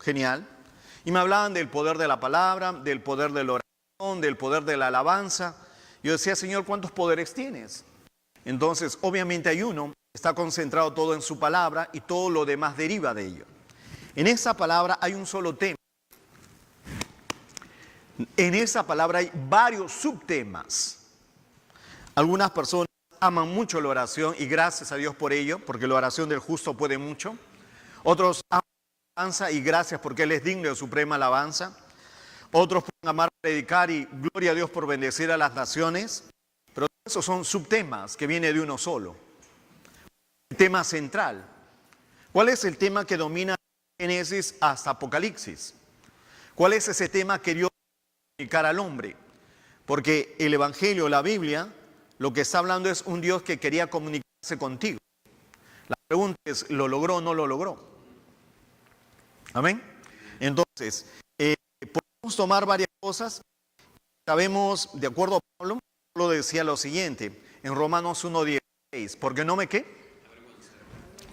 Genial. Y me hablaban del poder de la palabra, del poder de la oración, del poder de la alabanza. Yo decía, Señor, ¿cuántos poderes tienes? Entonces, obviamente hay uno, está concentrado todo en su palabra y todo lo demás deriva de ello. En esa palabra hay un solo tema. En esa palabra hay varios subtemas. Algunas personas aman mucho la oración y gracias a Dios por ello, porque la oración del justo puede mucho. Otros aman la alabanza y gracias porque Él es digno de suprema alabanza. Otros pueden amar predicar y gloria a Dios por bendecir a las naciones. Pero esos son subtemas que viene de uno solo. El tema central. ¿Cuál es el tema que domina Génesis hasta Apocalipsis? ¿Cuál es ese tema que Dios quiere comunicar al hombre? Porque el Evangelio, la Biblia, lo que está hablando es un Dios que quería comunicarse contigo. La pregunta es, ¿lo logró o no lo logró? Amén. Entonces, podemos tomar varias cosas. Sabemos, de acuerdo a Pablo, Pablo decía lo siguiente, en Romanos 1:16, ¿por qué no me qué?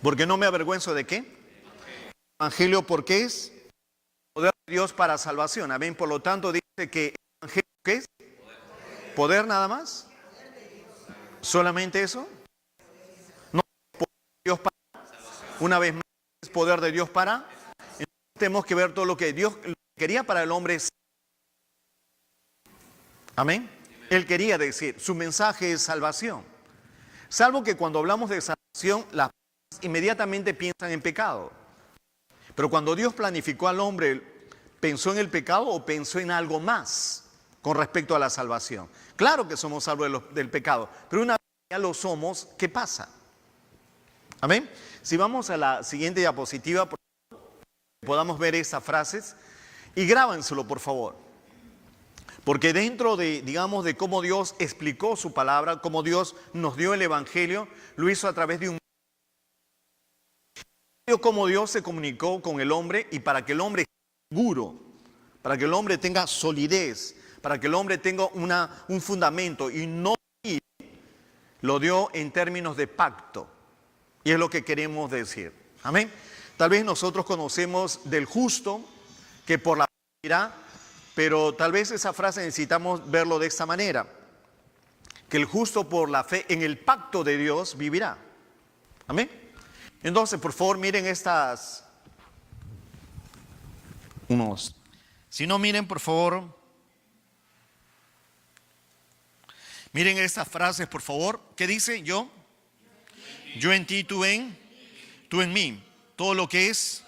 ¿Porque no me avergüenzo de qué? El Evangelio, ¿por qué es? Poder de Dios para salvación. Amén. Por lo tanto, dice que el Evangelio, ¿qué es? ¿Poder nada más? ¿Solamente eso? No, poder de Dios para, una vez más, es poder de Dios para. Entonces tenemos que ver todo lo que Dios quería para el hombre. Amén. Él quería decir, su mensaje es salvación. Salvo que cuando hablamos de salvación, las personas inmediatamente piensan en pecado. Pero cuando Dios planificó al hombre, ¿pensó en el pecado o pensó en algo más con respecto a la salvación? Claro que somos salvos del pecado, pero una vez que ya lo somos, ¿qué pasa? Amén. Si vamos a la siguiente diapositiva, por favor, podamos ver estas frases y grábenselo, por favor. Porque dentro de, digamos, de cómo Dios explicó su palabra, cómo Dios nos dio el Evangelio, lo hizo a través de un medio, cómo Dios se comunicó con el hombre y para que el hombre esté seguro, para que el hombre tenga solidez, para que el hombre tenga un fundamento y no lo dio en términos de pacto. Y es lo que queremos decir. Amén. Tal vez nosotros conocemos del justo que por la fe vivirá, pero tal vez esa frase necesitamos verlo de esta manera, que el justo por la fe en el pacto de Dios vivirá. Amén. Entonces, por favor, miren estas. Si no, miren, por favor. Miren estas frases, por favor. ¿Qué dice? Yo en ti, tú en mí. Todo lo que es.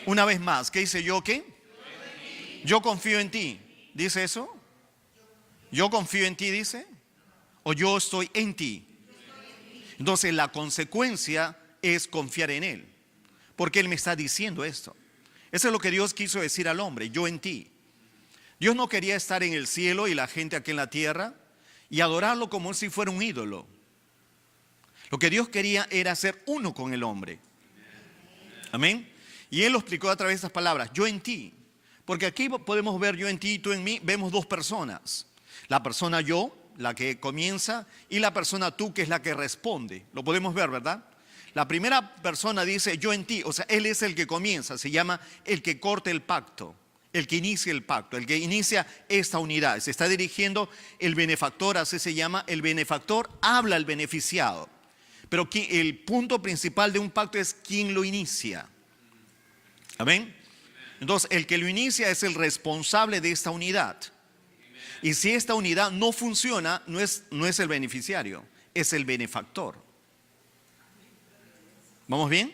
Una vez más, ¿qué dice yo qué? Yo confío en ti. ¿Dice eso? Yo confío en ti, dice. O yo estoy en ti. Entonces la consecuencia es confiar en Él. Porque Él me está diciendo esto. Eso es lo que Dios quiso decir al hombre, yo en ti. Dios no quería estar en el cielo y la gente aquí en la tierra y adorarlo como si fuera un ídolo. Lo que Dios quería era ser uno con el hombre. Amén. Y Él lo explicó a través de estas palabras, yo en ti. Porque aquí podemos ver yo en ti y tú en mí, vemos dos personas. La persona yo, la que comienza, y la persona tú, que es la que responde. Lo podemos ver, ¿verdad? La primera persona dice yo en ti, o sea, Él es el que comienza, se llama el que corta el pacto, el que inicia el pacto, el que inicia esta unidad. Se está dirigiendo el benefactor, así se llama, el benefactor habla al beneficiado. Pero el punto principal de un pacto es quién lo inicia. Amén. Entonces, el que lo inicia es el responsable de esta unidad. Y si esta unidad no funciona, no es el beneficiario, es el benefactor. ¿Vamos bien?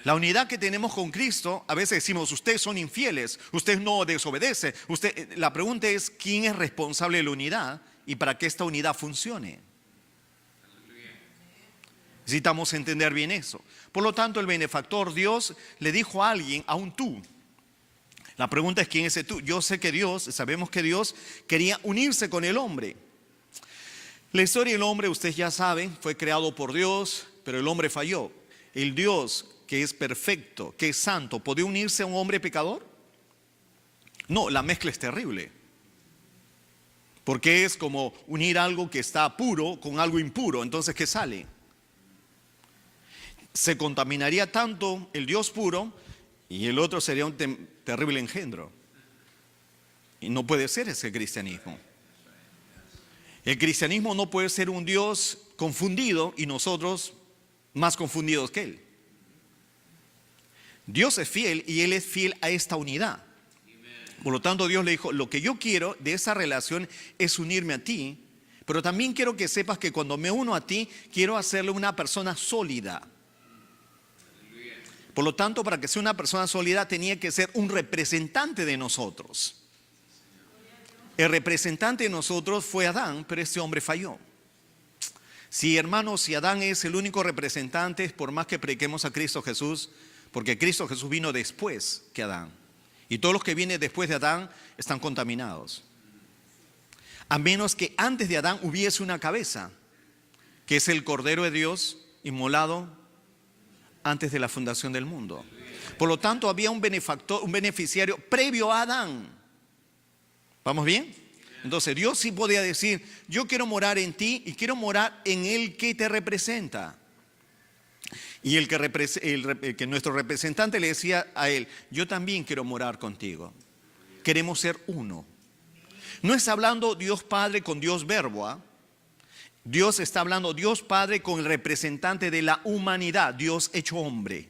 La unidad que tenemos con Cristo, a veces decimos, ustedes son infieles, ustedes no desobedecen. La pregunta es, ¿quién es responsable de la unidad y para que esta unidad funcione? Necesitamos entender bien eso. Por lo tanto, el benefactor, Dios, le dijo a alguien, a un tú. La pregunta es, ¿quién es ese tú? Yo sé que Dios, sabemos que Dios quería unirse con el hombre. La historia del hombre, ustedes ya saben, fue creado por Dios, pero el hombre falló. El Dios que es perfecto, que es santo, ¿podía unirse a un hombre pecador? No, la mezcla es terrible. Porque es como unir algo que está puro con algo impuro. Entonces, ¿qué sale? se contaminaría tanto el Dios puro y el otro sería un terrible engendro. Y no puede ser ese cristianismo. El cristianismo no puede ser un Dios confundido y nosotros más confundidos que Él. Dios es fiel y Él es fiel a esta unidad. Por lo tanto, Dios le dijo, lo que yo quiero de esa relación es unirme a ti, pero también quiero que sepas que cuando me uno a ti, quiero hacerle una persona sólida. Por lo tanto, para que sea una persona sólida, tenía que ser un representante de nosotros. El representante de nosotros fue Adán, pero este hombre falló. Sí, hermanos, si Adán es el único representante, por más que prediquemos a Cristo Jesús, porque Cristo Jesús vino después que Adán. Y todos los que vienen después de Adán están contaminados. A menos que antes de Adán hubiese una cabeza, que es el Cordero de Dios inmolado antes de la fundación del mundo. Por lo tanto, había un benefactor, un beneficiario previo a Adán. ¿Vamos bien? Entonces Dios sí podía decir, yo quiero morar en ti y quiero morar en el que te representa. Y el que nuestro representante le decía a él, yo también quiero morar contigo. Queremos ser uno. No está hablando Dios Padre con Dios Verbo, ¿eh? Dios está hablando Dios Padre con el representante de la humanidad, Dios hecho hombre.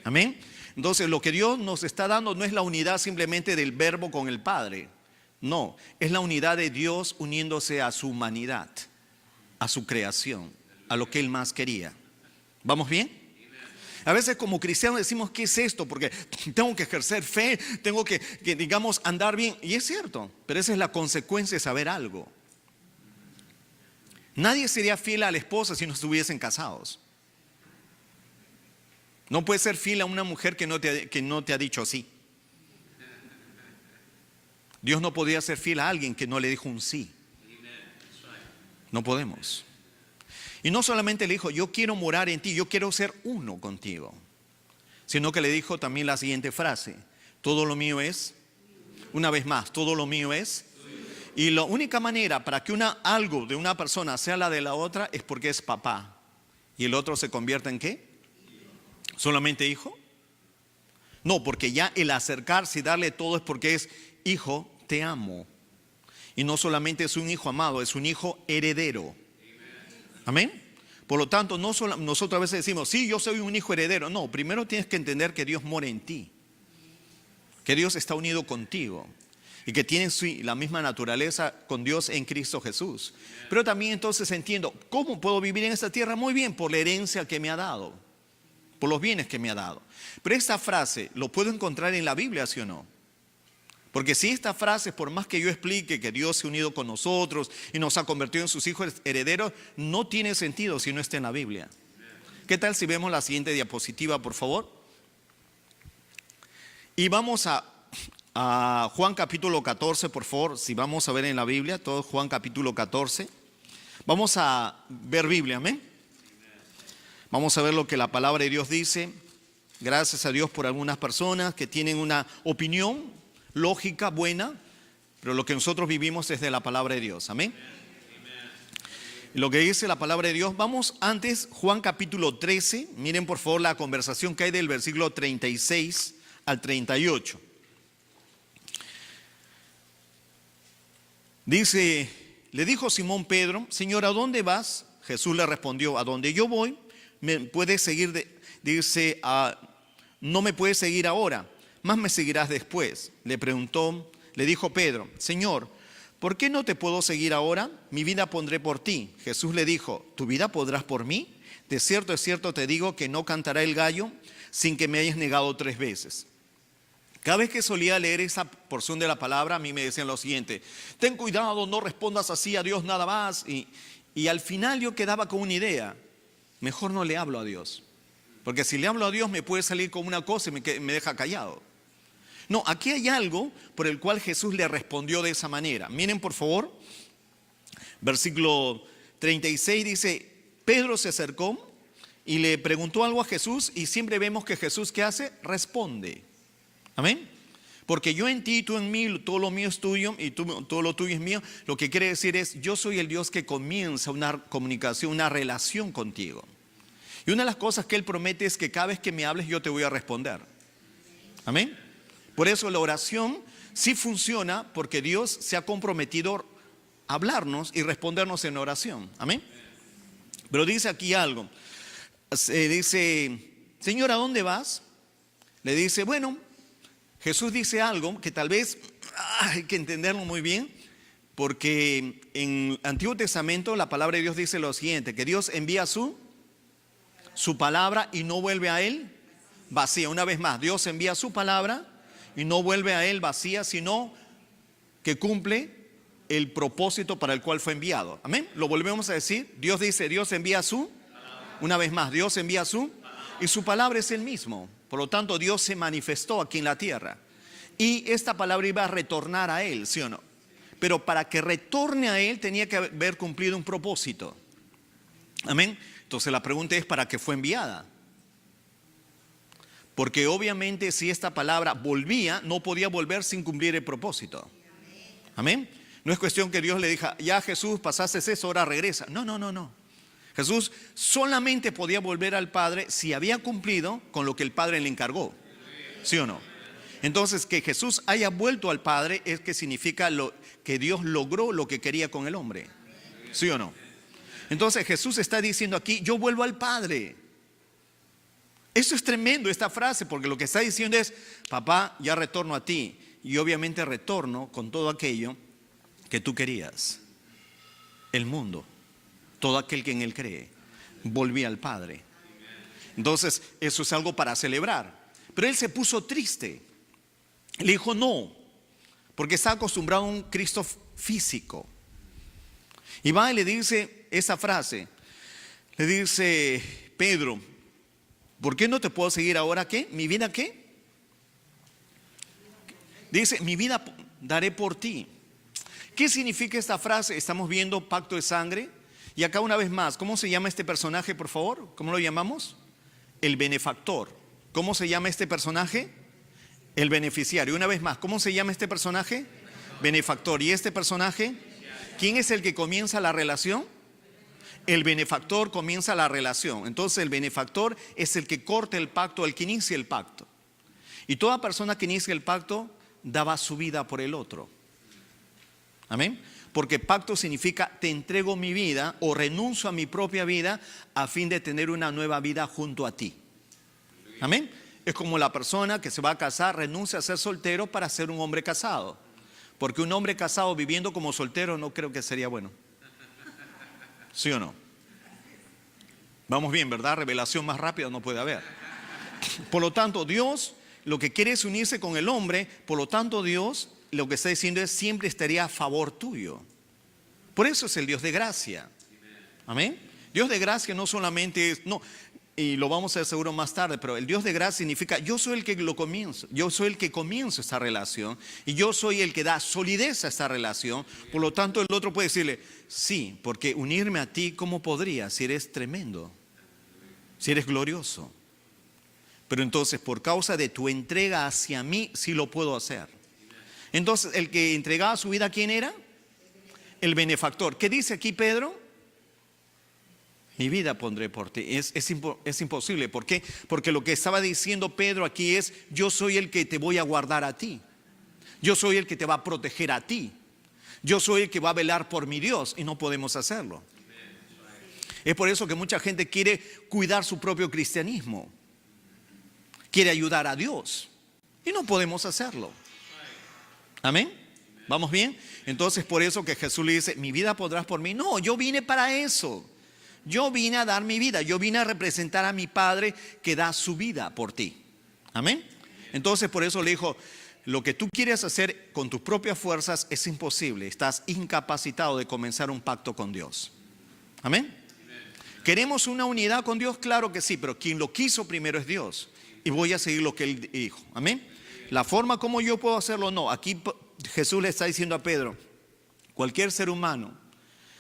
Amén. Entonces lo que Dios nos está dando no es la unidad simplemente del Verbo con el Padre. No, es la unidad de Dios uniéndose a su humanidad, a su creación, a lo que Él más quería. ¿Vamos bien? A veces como cristianos decimos, ¿qué es esto? Porque tengo que ejercer fe, tengo que digamos, andar bien. Y es cierto, pero esa es la consecuencia de saber algo. Nadie sería fiel a la esposa si no estuviesen casados. No puedes ser fiel a una mujer que no te ha dicho sí. Dios no podía ser fiel a alguien que no le dijo un sí. No podemos. Y no solamente le dijo, yo quiero morar en ti, yo quiero ser uno contigo, sino que le dijo también la siguiente frase, todo lo mío es, una vez más, todo lo mío es. Y la única manera para que algo de una persona sea la de la otra es porque es papá. ¿Y el otro se convierte en qué? ¿Solamente hijo? No, porque ya el acercarse y darle todo es porque es hijo, te amo. Y no solamente es un hijo amado, es un hijo heredero. Amén. Por lo tanto, nosotros a veces decimos, sí, yo soy un hijo heredero. No, primero tienes que entender que Dios mora en ti, que Dios está unido contigo y que tienes la misma naturaleza con Dios en Cristo Jesús. Pero también entonces entiendo, ¿cómo puedo vivir en esta tierra? Muy bien, por la herencia que me ha dado, por los bienes que me ha dado. Pero esta frase, ¿lo puedo encontrar en la Biblia, sí o no? Porque si esta frase, por más que yo explique que Dios se ha unido con nosotros y nos ha convertido en sus hijos herederos, no tiene sentido si no está en la Biblia. ¿Qué tal si vemos la siguiente diapositiva, por favor? Y vamos a Juan capítulo 14, por favor, si vamos a ver en la Biblia, todo Juan capítulo 14. Vamos a ver Biblia, amén. Vamos a ver lo que la palabra de Dios dice. Gracias a Dios por algunas personas que tienen una opinión lógica, buena, pero lo que nosotros vivimos es de la palabra de Dios, amén. Lo que dice la palabra de Dios, vamos antes, Juan capítulo 13, miren por favor la conversación que hay del versículo 36 al 38. Dice, le dijo Simón Pedro, Señor, ¿a dónde vas? Jesús le respondió, a donde yo voy, me puedes seguir, dice, no me puedes seguir ahora, más me seguirás después. Le dijo Pedro, Señor, ¿por qué no te puedo seguir ahora? Mi vida pondré por ti. Jesús le dijo, ¿tu vida podrás por mí? De cierto es cierto te digo que no cantará el gallo sin que me hayas negado 3 veces. Cada vez que solía leer esa porción de la palabra, a mí me decían lo siguiente, ten cuidado, no respondas así a Dios nada más. Y al final yo quedaba con una idea, mejor no le hablo a Dios. Porque si le hablo a Dios me puede salir con una cosa y me deja callado. No, aquí hay algo por el cual Jesús le respondió de esa manera. Miren por favor, versículo 36 dice, Pedro se acercó y le preguntó algo a Jesús y siempre vemos que Jesús, ¿qué hace? Responde. Amén. Porque yo en ti, tú en mí, todo lo mío es tuyo y todo lo tuyo es mío. Lo que quiere decir es, yo soy el Dios que comienza una comunicación, una relación contigo. Y una de las cosas que Él promete es que cada vez que me hables yo te voy a responder. Amén. Por eso la oración sí funciona, porque Dios se ha comprometido a hablarnos y respondernos en oración. Amén. Pero dice aquí algo. Dice, Señor, ¿a dónde vas? Le dice, bueno, Jesús dice algo que tal vez hay que entenderlo muy bien, porque en el Antiguo Testamento la palabra de Dios dice lo siguiente, que Dios envía su palabra y no vuelve a Él vacía. Una vez más, Dios envía su palabra y no vuelve a Él vacía, sino que cumple el propósito para el cual fue enviado. Amén. Lo volvemos a decir. Dios dice, Dios envía su. Una vez más, Dios envía su. Y su palabra es el mismo. Por lo tanto, Dios se manifestó aquí en la tierra. Y esta palabra iba a retornar a Él, ¿sí o no? Pero para que retorne a Él tenía que haber cumplido un propósito. Amén. Entonces la pregunta es, ¿para qué fue enviada? Porque obviamente si esta palabra volvía, no podía volver sin cumplir el propósito. Amén. No es cuestión que Dios le diga, ya Jesús, pasaste eso, ahora regresa. No. Jesús solamente podía volver al Padre si había cumplido con lo que el Padre le encargó. ¿Sí o no? Entonces, que Jesús haya vuelto al Padre es que significa que Dios logró lo que quería con el hombre. ¿Sí o no? Entonces Jesús está diciendo aquí, yo vuelvo al Padre. Eso es tremendo, esta frase, porque lo que está diciendo es, papá, ya retorno a ti. Y obviamente retorno con todo aquello que tú querías. El mundo, todo aquel que en él cree, volví al Padre. Entonces, eso es algo para celebrar. Pero él se puso triste. Le dijo no, porque está acostumbrado a un Cristo físico. Y va y le dice esa frase. Le dice, Pedro, ¿por qué no te puedo seguir ahora? ¿Qué? ¿Mi vida qué? Dice, mi vida daré por ti. ¿Qué significa esta frase? Estamos viendo pacto de sangre. Y acá una vez más, ¿cómo se llama este personaje, por favor? ¿Cómo lo llamamos? El benefactor. ¿Cómo se llama este personaje? El beneficiario. Una vez más, ¿cómo se llama este personaje? Benefactor. ¿Y este personaje? ¿Quién es el que comienza la relación? El benefactor comienza la relación. Entonces el benefactor es el que corta el pacto, el que inicia el pacto. Y toda persona que inicia el pacto daba su vida por el otro. Amén. Porque pacto significa te entrego mi vida o renuncio a mi propia vida a fin de tener una nueva vida junto a ti. Amén. Es como la persona que se va a casar, renuncia a ser soltero para ser un hombre casado. Porque un hombre casado viviendo como soltero no creo que sería bueno. ¿Sí o no? Vamos bien, ¿verdad? Revelación más rápida no puede haber. Por lo tanto, Dios lo que quiere es unirse con el hombre. Por lo tanto, Dios lo que está diciendo es siempre estaría a favor tuyo. Por eso es el Dios de gracia. Amén. Dios de gracia no solamente es, no, y lo vamos a ver seguro más tarde, pero el Dios de gracia significa yo soy el que lo comienzo, yo soy el que comienzo esta relación y yo soy el que da solidez a esta relación. Por lo tanto, el otro puede decirle, sí, porque unirme a ti, ¿cómo podría? Si eres tremendo, si eres glorioso. Pero entonces, por causa de tu entrega hacia mí, sí lo puedo hacer. Entonces, el que entregaba su vida, ¿quién era? El benefactor. ¿Qué dice aquí Pedro? Mi vida pondré por ti. Es imposible. ¿Por qué? Porque lo que estaba diciendo Pedro aquí es, yo soy el que te voy a guardar a ti. Yo soy el que te va a proteger a ti. Yo soy el que va a velar por mi Dios y no podemos hacerlo. Es por eso que mucha gente quiere cuidar su propio cristianismo. Quiere ayudar a Dios y no podemos hacerlo. Amén. ¿Vamos bien? Entonces por eso que Jesús le dice, mi vida pondrás por mí. No, yo vine para eso. Yo vine a dar mi vida. Yo vine a representar a mi Padre que da su vida por ti. Amén. Entonces por eso le dijo, lo que tú quieres hacer con tus propias fuerzas es imposible. Estás incapacitado de comenzar un pacto con Dios. Amén. ¿Queremos una unidad con Dios? Claro que sí, pero quien lo quiso primero es Dios. Y voy a seguir lo que Él dijo. Amén. La forma como yo puedo hacerlo, no. Aquí Jesús le está diciendo a Pedro, cualquier ser humano,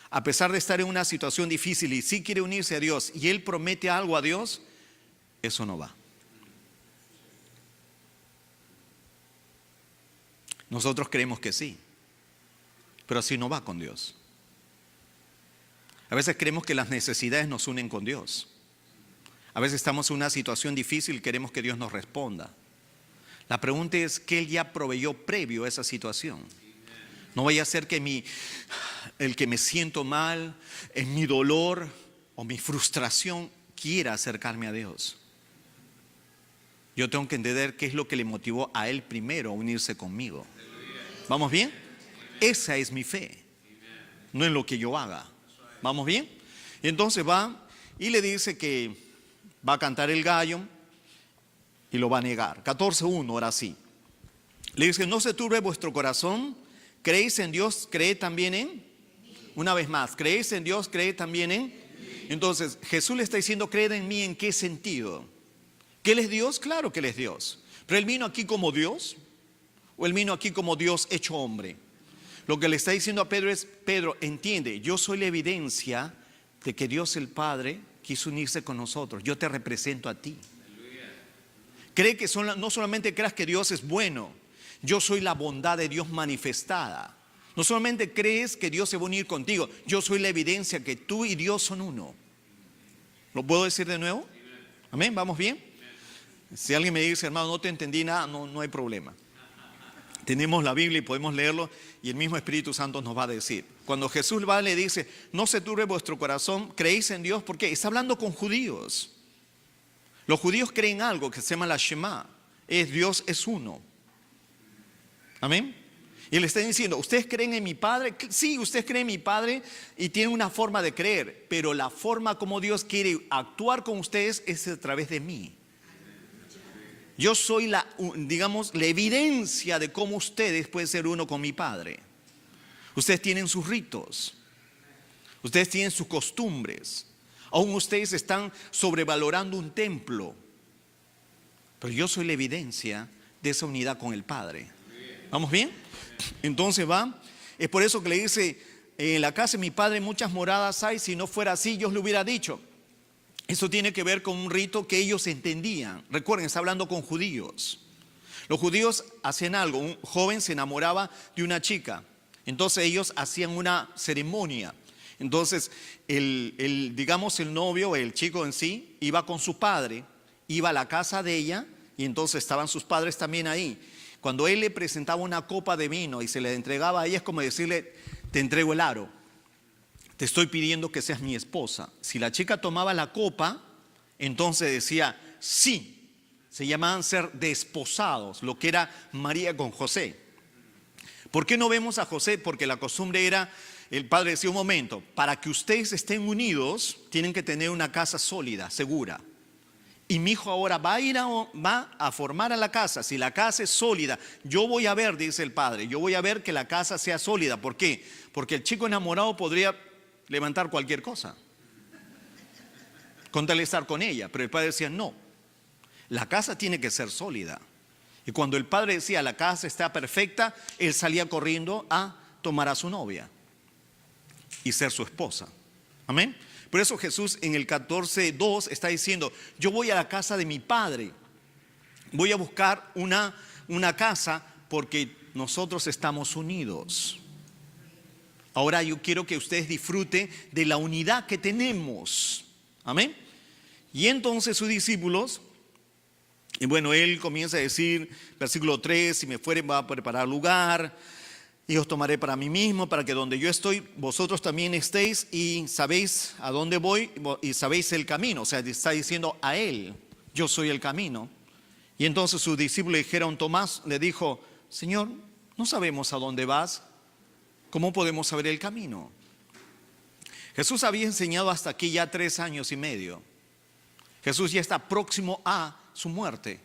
a pesar de estar en una situación difícil y sí quiere unirse a Dios y él promete algo a Dios, eso no va. Nosotros creemos que sí, pero así no va con Dios. A veces creemos que las necesidades nos unen con Dios. A veces estamos en una situación difícil y queremos que Dios nos responda. La pregunta es, ¿qué Él ya proveyó previo a esa situación? No vaya a ser que el que me siento mal, en mi dolor o mi frustración, quiera acercarme a Dios. Yo tengo que entender qué es lo que le motivó a Él primero a unirse conmigo. ¿Vamos bien? Esa es mi fe, no en lo que yo haga. ¿Vamos bien? Y entonces va y le dice que va a cantar el gallo y lo va a negar. 14:1, ahora sí. Le dice, no se turbe vuestro corazón, creéis en Dios, creed también en. Una vez más, creéis en Dios, creed también en. Entonces, Jesús le está diciendo, creed en mí, ¿en qué sentido? ¿Que Él es Dios? Claro que Él es Dios. Pero Él vino aquí como Dios, o Él vino aquí como Dios hecho hombre. Lo que le está diciendo a Pedro es, Pedro, entiende, yo soy la evidencia de que Dios el Padre quiso unirse con nosotros. Yo te represento a ti. Cree que no solamente creas que Dios es bueno, yo soy la bondad de Dios manifestada. No solamente crees que Dios se va a unir contigo, yo soy la evidencia que tú y Dios son uno. ¿Lo puedo decir de nuevo? Amén, ¿vamos bien? Si alguien me dice, hermano, no te entendí nada, no hay problema. Tenemos la Biblia y podemos leerlo y el mismo Espíritu Santo nos va a decir. Cuando Jesús va le dice, no se turbe vuestro corazón, creéis en Dios, porque está hablando con judíos. Los judíos creen algo que se llama la Shema, Dios es uno. Amén. Y le está diciendo, ¿ustedes creen en mi Padre? Sí, ustedes creen en mi Padre y tienen una forma de creer, pero la forma como Dios quiere actuar con ustedes es a través de mí. Yo soy la evidencia de cómo ustedes pueden ser uno con mi Padre. Ustedes tienen sus ritos, ustedes tienen sus costumbres, aún ustedes están sobrevalorando un templo, pero yo soy la evidencia de esa unidad con el Padre. ¿Vamos bien? Entonces es por eso que le dice, en la casa de mi Padre muchas moradas hay, si no fuera así Dios le hubiera dicho. Eso tiene que ver con un rito que ellos entendían. Recuerden, está hablando con judíos. Los judíos hacían algo, un joven se enamoraba de una chica, entonces ellos hacían una ceremonia. Entonces el novio, el chico en sí, iba con su padre, iba a la casa de ella y entonces estaban sus padres también ahí. Cuando él le presentaba una copa de vino y se le entregaba a ella, es como decirle, te entrego el aro. Te estoy pidiendo que seas mi esposa. Si la chica tomaba la copa, entonces decía, sí. Se llamaban ser desposados, lo que era María con José. ¿Por qué no vemos a José? Porque la costumbre era, el padre decía, un momento, para que ustedes estén unidos, tienen que tener una casa sólida, segura. Y mi hijo ahora va a formar a la casa. Si la casa es sólida, yo voy a ver, dice el padre, yo voy a ver que la casa sea sólida. ¿Por qué? Porque el chico enamorado podría levantar cualquier cosa, con tal de estar con ella. Pero el padre decía, no, la casa tiene que ser sólida. Y cuando el padre decía, la casa está perfecta, él salía corriendo a tomar a su novia y ser su esposa. Amén. Por eso Jesús en el 14:2 está diciendo, yo voy a la casa de mi Padre, voy a buscar una casa porque nosotros estamos unidos. Ahora yo quiero que ustedes disfruten de la unidad que tenemos. Amén. Y entonces sus discípulos, y bueno, él comienza a decir, versículo 3, si me fueren va a preparar lugar, y os tomaré para mí mismo, para que donde yo estoy, vosotros también estéis, y sabéis a dónde voy, y sabéis el camino. O sea, está diciendo a él, yo soy el camino. Y entonces sus discípulos le dijeron, Tomás le dijo, Señor, no sabemos a dónde vas, ¿cómo podemos saber el camino? Jesús había enseñado hasta aquí ya 3 años y medio. Jesús ya está próximo a su muerte.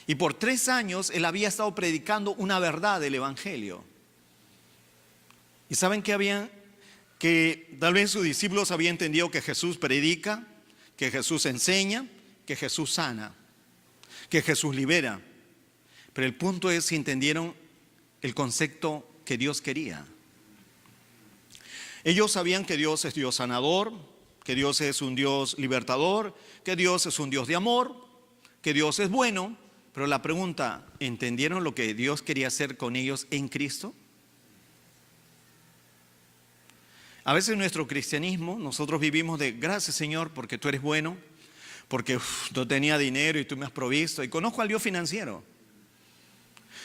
Y por 3 años él había estado predicando una verdad del Evangelio. Y saben que tal vez sus discípulos habían entendido que Jesús predica, que Jesús enseña, que Jesús sana, que Jesús libera. Pero el punto es si entendieron el concepto que Dios quería. Ellos sabían que Dios es Dios sanador, que Dios es un Dios libertador, que Dios es un Dios de amor, que Dios es bueno. Pero la pregunta, ¿entendieron lo que Dios quería hacer con ellos en Cristo? A veces en nuestro cristianismo nosotros vivimos de gracias Señor porque tú eres bueno, porque no tenía dinero y tú me has provisto. Y conozco al Dios financiero.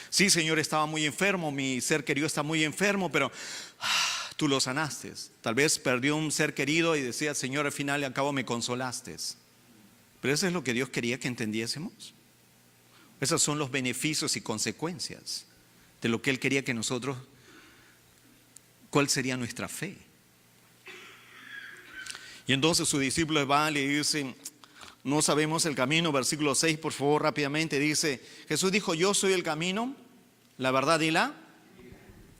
Sí, Señor, estaba muy enfermo, mi ser querido está muy enfermo, pero tú lo sanaste. Tal vez perdió un ser querido y decía, Señor, al final y al cabo me consolaste. Pero eso es lo que Dios quería que entendiésemos. Esos son los beneficios y consecuencias de lo que Él quería que nosotros, cuál sería nuestra fe. Y entonces sus discípulos van y le dicen, no sabemos el camino. Versículo 6, por favor, rápidamente dice, Jesús dijo, yo soy el camino, la verdad y la.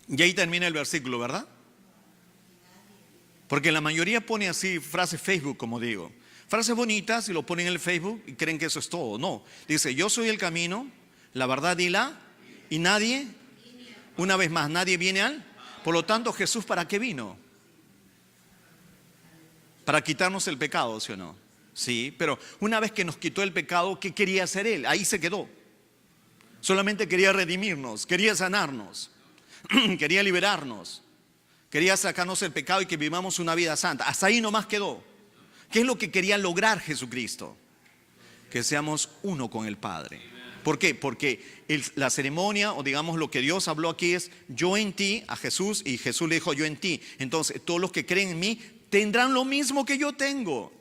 Y ahí termina el versículo, ¿verdad? Porque la mayoría pone así frases Facebook, como digo. Frases bonitas y lo ponen en el Facebook y creen que eso es todo. No, dice, yo soy el camino, la verdad y la. Y nadie, una vez más, nadie viene al. Por lo tanto, Jesús, ¿para qué vino? Para quitarnos el pecado, ¿sí o no? Sí, pero una vez que nos quitó el pecado, ¿qué quería hacer Él? Ahí se quedó. Solamente quería redimirnos, quería sanarnos, quería liberarnos, quería sacarnos el pecado y que vivamos una vida santa. Hasta ahí nomás quedó. ¿Qué es lo que quería lograr Jesucristo? Que seamos uno con el Padre. ¿Por qué? Porque la ceremonia, o digamos lo que Dios habló aquí es yo en ti, a Jesús, y Jesús le dijo yo en ti. Entonces todos los que creen en mí tendrán lo mismo que yo tengo.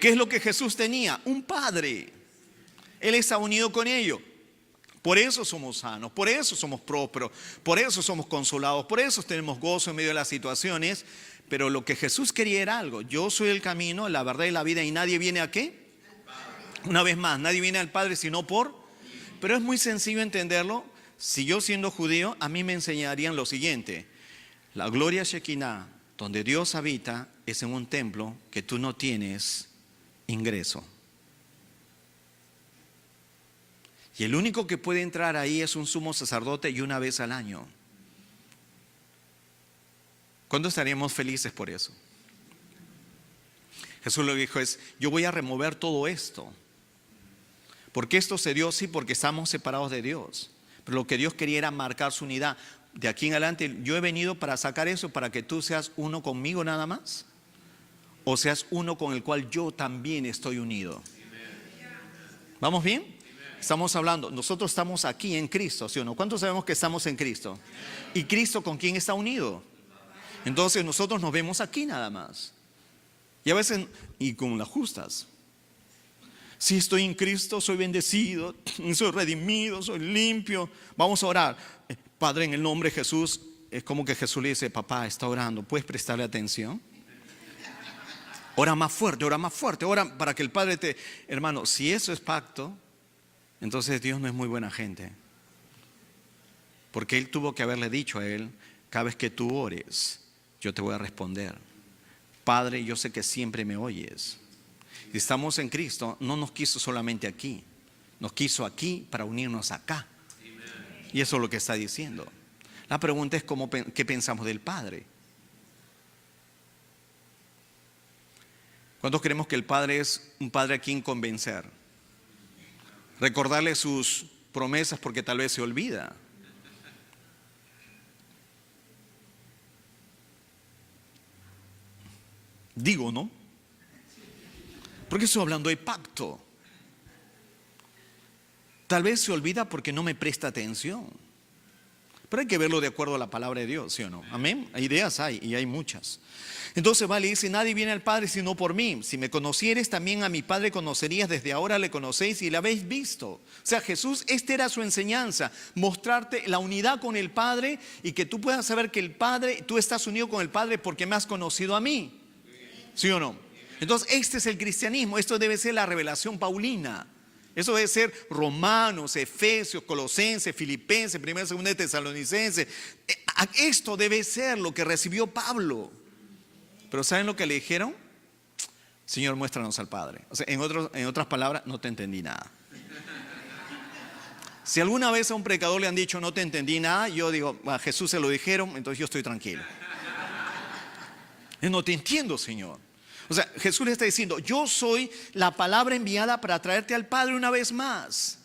¿Qué es lo que Jesús tenía? Un Padre. Él está unido con ellos. Por eso somos sanos, por eso somos prósperos, por eso somos consolados, por eso tenemos gozo en medio de las situaciones. Pero lo que Jesús quería era algo. Yo soy el camino, la verdad y la vida, y nadie viene a ¿qué? Una vez más, nadie viene al Padre sino por. Pero es muy sencillo entenderlo. Si yo siendo judío, a mí me enseñarían lo siguiente. La gloria Shekinah, donde Dios habita, es en un templo que tú no tienes ingreso. Y el único que puede entrar ahí es un sumo sacerdote y una vez al año. ¿Cuándo estaríamos felices por eso? Jesús lo que dijo es, yo voy a remover todo esto. ¿Por qué esto se dio? Sí, porque estamos separados de Dios. Pero lo que Dios quería era marcar su unidad. De aquí en adelante, yo he venido para sacar eso, para que tú seas uno conmigo nada más. O seas uno con el cual yo también estoy unido. ¿Vamos bien? Estamos hablando, nosotros estamos aquí en Cristo, ¿sí o no? ¿Cuántos sabemos que estamos en Cristo? ¿Y Cristo con quién está unido? Entonces nosotros nos vemos aquí nada más. Y a veces, y con las justas. Si estoy en Cristo, soy bendecido, soy redimido, soy limpio. Vamos a orar. Padre, en el nombre de Jesús, es como que Jesús le dice, papá, está orando, ¿puedes prestarle atención? Ora más fuerte, ora para que el Padre te. Hermano, si eso es pacto, entonces Dios no es muy buena gente. Porque Él tuvo que haberle dicho a Él, cada vez que tú ores, yo te voy a responder. Padre, yo sé que siempre me oyes. Si estamos en Cristo, no nos quiso solamente aquí, nos quiso aquí para unirnos acá. Y eso es lo que está diciendo. La pregunta es ¿qué pensamos del Padre? ¿Cuántos creemos que el Padre es un Padre a quien convencer? Recordarle sus promesas porque tal vez se olvida. Digo, ¿no? Porque estoy hablando de pacto. Tal vez se olvida porque no me presta atención. Pero hay que verlo de acuerdo a la palabra de Dios, ¿sí o no? Amén. Ideas hay y hay muchas. Entonces vale, dice, nadie viene al Padre sino por mí. Si me conocieres, también a mi Padre conocerías. Desde ahora le conocéis y le habéis visto. O sea, Jesús, esta era su enseñanza. Mostrarte la unidad con el Padre y que tú puedas saber que el Padre, tú estás unido con el Padre porque me has conocido a mí. ¿Sí o no? Entonces este es el cristianismo. Esto debe ser la revelación paulina. Eso debe ser Romanos, Efesios, Colosenses, Filipenses, 1, 2 Tesalonicenses. Esto debe ser lo que recibió Pablo. Pero ¿saben lo que le dijeron? Señor, muéstranos al Padre. O sea, en otras palabras, no te entendí nada. Si alguna vez a un predicador le han dicho no te entendí nada, yo digo, a Jesús se lo dijeron, entonces yo estoy tranquilo. No te entiendo, Señor. O sea, Jesús le está diciendo, yo soy la palabra enviada para traerte al Padre una vez más.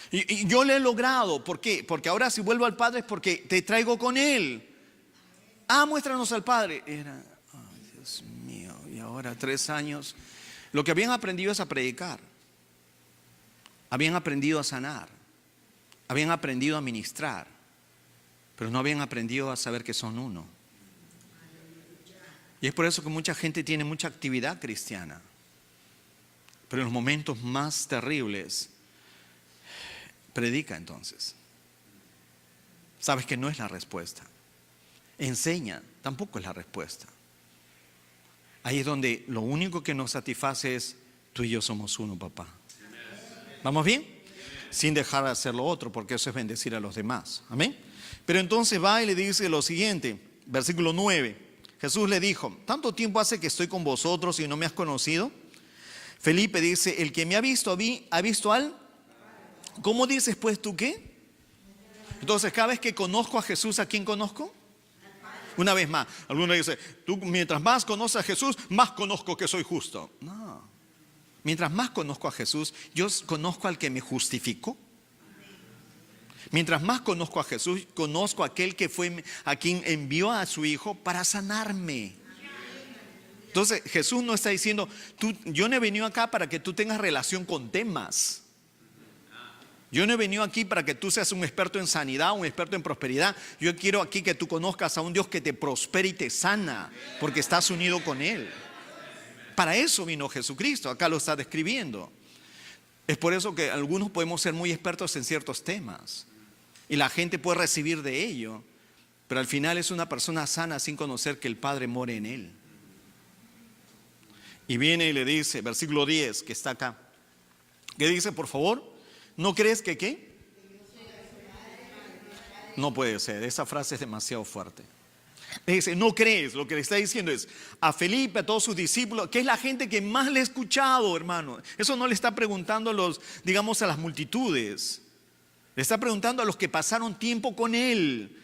Y yo lo he logrado. ¿Por qué? Porque ahora si vuelvo al Padre es porque te traigo con Él. Muéstranos al Padre. Ay, Dios mío, y ahora 3 años. Lo que habían aprendido es a predicar. Habían aprendido a sanar. Habían aprendido a ministrar. Pero no habían aprendido a saber que son uno. Y es por eso que mucha gente tiene mucha actividad cristiana. Pero en los momentos más terribles, predica entonces. Sabes que no es la respuesta. Enseña, tampoco es la respuesta. Ahí es donde lo único que nos satisface es: tú y yo somos uno, papá. ¿Vamos bien? Sin dejar de hacer lo otro, porque eso es bendecir a los demás. Amén. Pero entonces va y le dice lo siguiente, versículo 9. Jesús le dijo: ¿tanto tiempo hace que estoy con vosotros y no me has conocido? Felipe dice: el que me ha visto a mí, ha visto al... ¿Cómo dices pues tú qué? Entonces, cada vez que conozco a Jesús, ¿a quién conozco? Una vez más, alguno dice: tú mientras más conoces a Jesús, más conozco que soy justo. No. Mientras más conozco a Jesús, yo conozco al que me justificó. Mientras más conozco a Jesús, conozco a aquel que fue a quien envió a su Hijo para sanarme. Entonces Jesús no está diciendo: yo no he venido acá para que tú tengas relación con temas. Yo no he venido aquí para que tú seas un experto en sanidad, un experto en prosperidad. Yo quiero aquí que tú conozcas a un Dios que te prospere y te sana, porque estás unido con Él. Para eso vino Jesucristo, acá lo está describiendo. Es por eso que algunos podemos ser muy expertos en ciertos temas y la gente puede recibir de ello, pero al final es una persona sana sin conocer que el Padre mora en él. Y viene y le dice, versículo 10, que está acá, que dice: por favor, ¿no crees que qué? No puede ser, esa frase es demasiado fuerte. Le dice: no crees. Lo que le está diciendo es a Felipe, a todos sus discípulos, que es la gente que más le ha escuchado, hermano. Eso no le está preguntando a las multitudes. Le está preguntando a los que pasaron tiempo con él.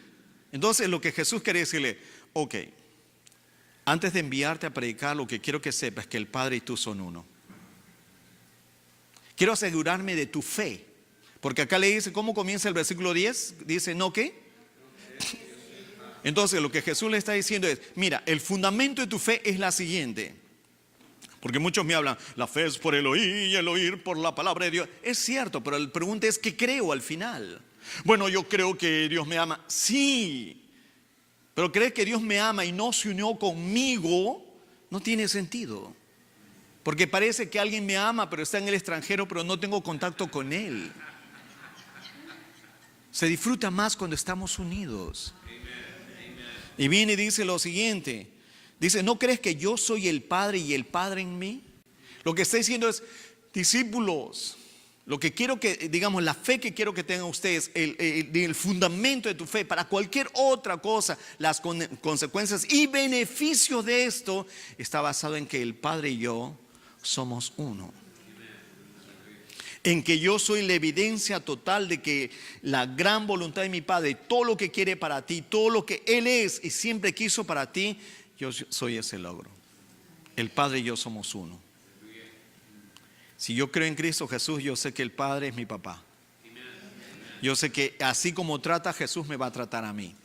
Entonces lo que Jesús quiere decirle: ok, antes de enviarte a predicar, lo que quiero que sepas es que el Padre y tú son uno. Quiero asegurarme de tu fe. Porque acá le dice, ¿cómo comienza el versículo 10? Dice: ¿no qué? Entonces lo que Jesús le está diciendo es: mira, el fundamento de tu fe es la siguiente. Porque muchos me hablan: la fe es por el oír y el oír por la palabra de Dios. Es cierto, pero la pregunta es: ¿qué creo al final? Bueno, yo creo que Dios me ama. Sí, pero creer que Dios me ama y no se unió conmigo no tiene sentido. Porque parece que alguien me ama, pero está en el extranjero, pero no tengo contacto con Él. Se disfruta más cuando estamos unidos. Y viene y dice lo siguiente. Dice: ¿no crees que yo soy el Padre y el Padre en mí? Lo que está diciendo es: discípulos, lo que quiero que, digamos, la fe que quiero que tengan ustedes, el fundamento de tu fe para cualquier otra cosa, las consecuencias y beneficios de esto, está basado en que el Padre y yo somos uno. En que yo soy la evidencia total de que la gran voluntad de mi Padre, todo lo que quiere para ti, todo lo que Él es y siempre quiso para ti, yo soy ese logro. El Padre y yo somos uno. Si yo creo en Cristo Jesús, yo sé que el Padre es mi papá. Yo sé que así como trata a Jesús, me va a tratar a mí.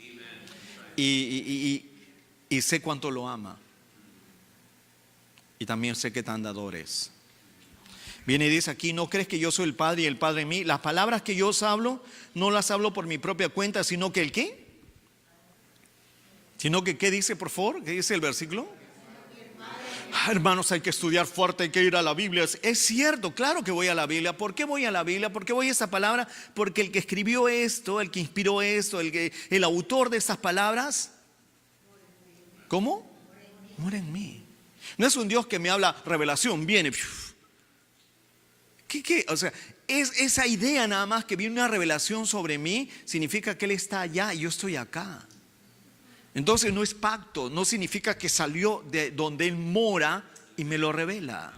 Y sé cuánto lo ama. Y también sé qué tan dador es. Viene y dice aquí: ¿no crees que yo soy el Padre y el Padre en mí? Las palabras que yo os hablo, no las hablo por mi propia cuenta, sino que ¿el qué? Sino que, ¿qué dice, por favor? ¿Qué dice el versículo? Hermanos, hay que estudiar fuerte, hay que ir a la Biblia. Es cierto, claro que voy a la Biblia. ¿Por qué voy a la Biblia? ¿Por qué voy a esa palabra? Porque el que escribió esto, el que inspiró esto, el autor de estas palabras, ¿cómo? Mora en mí. No es un Dios que me habla revelación, viene. ¿Qué? O sea, es esa idea nada más que viene una revelación sobre mí, significa que Él está allá y yo estoy acá. Entonces no es pacto, no significa que salió de donde Él mora y me lo revela.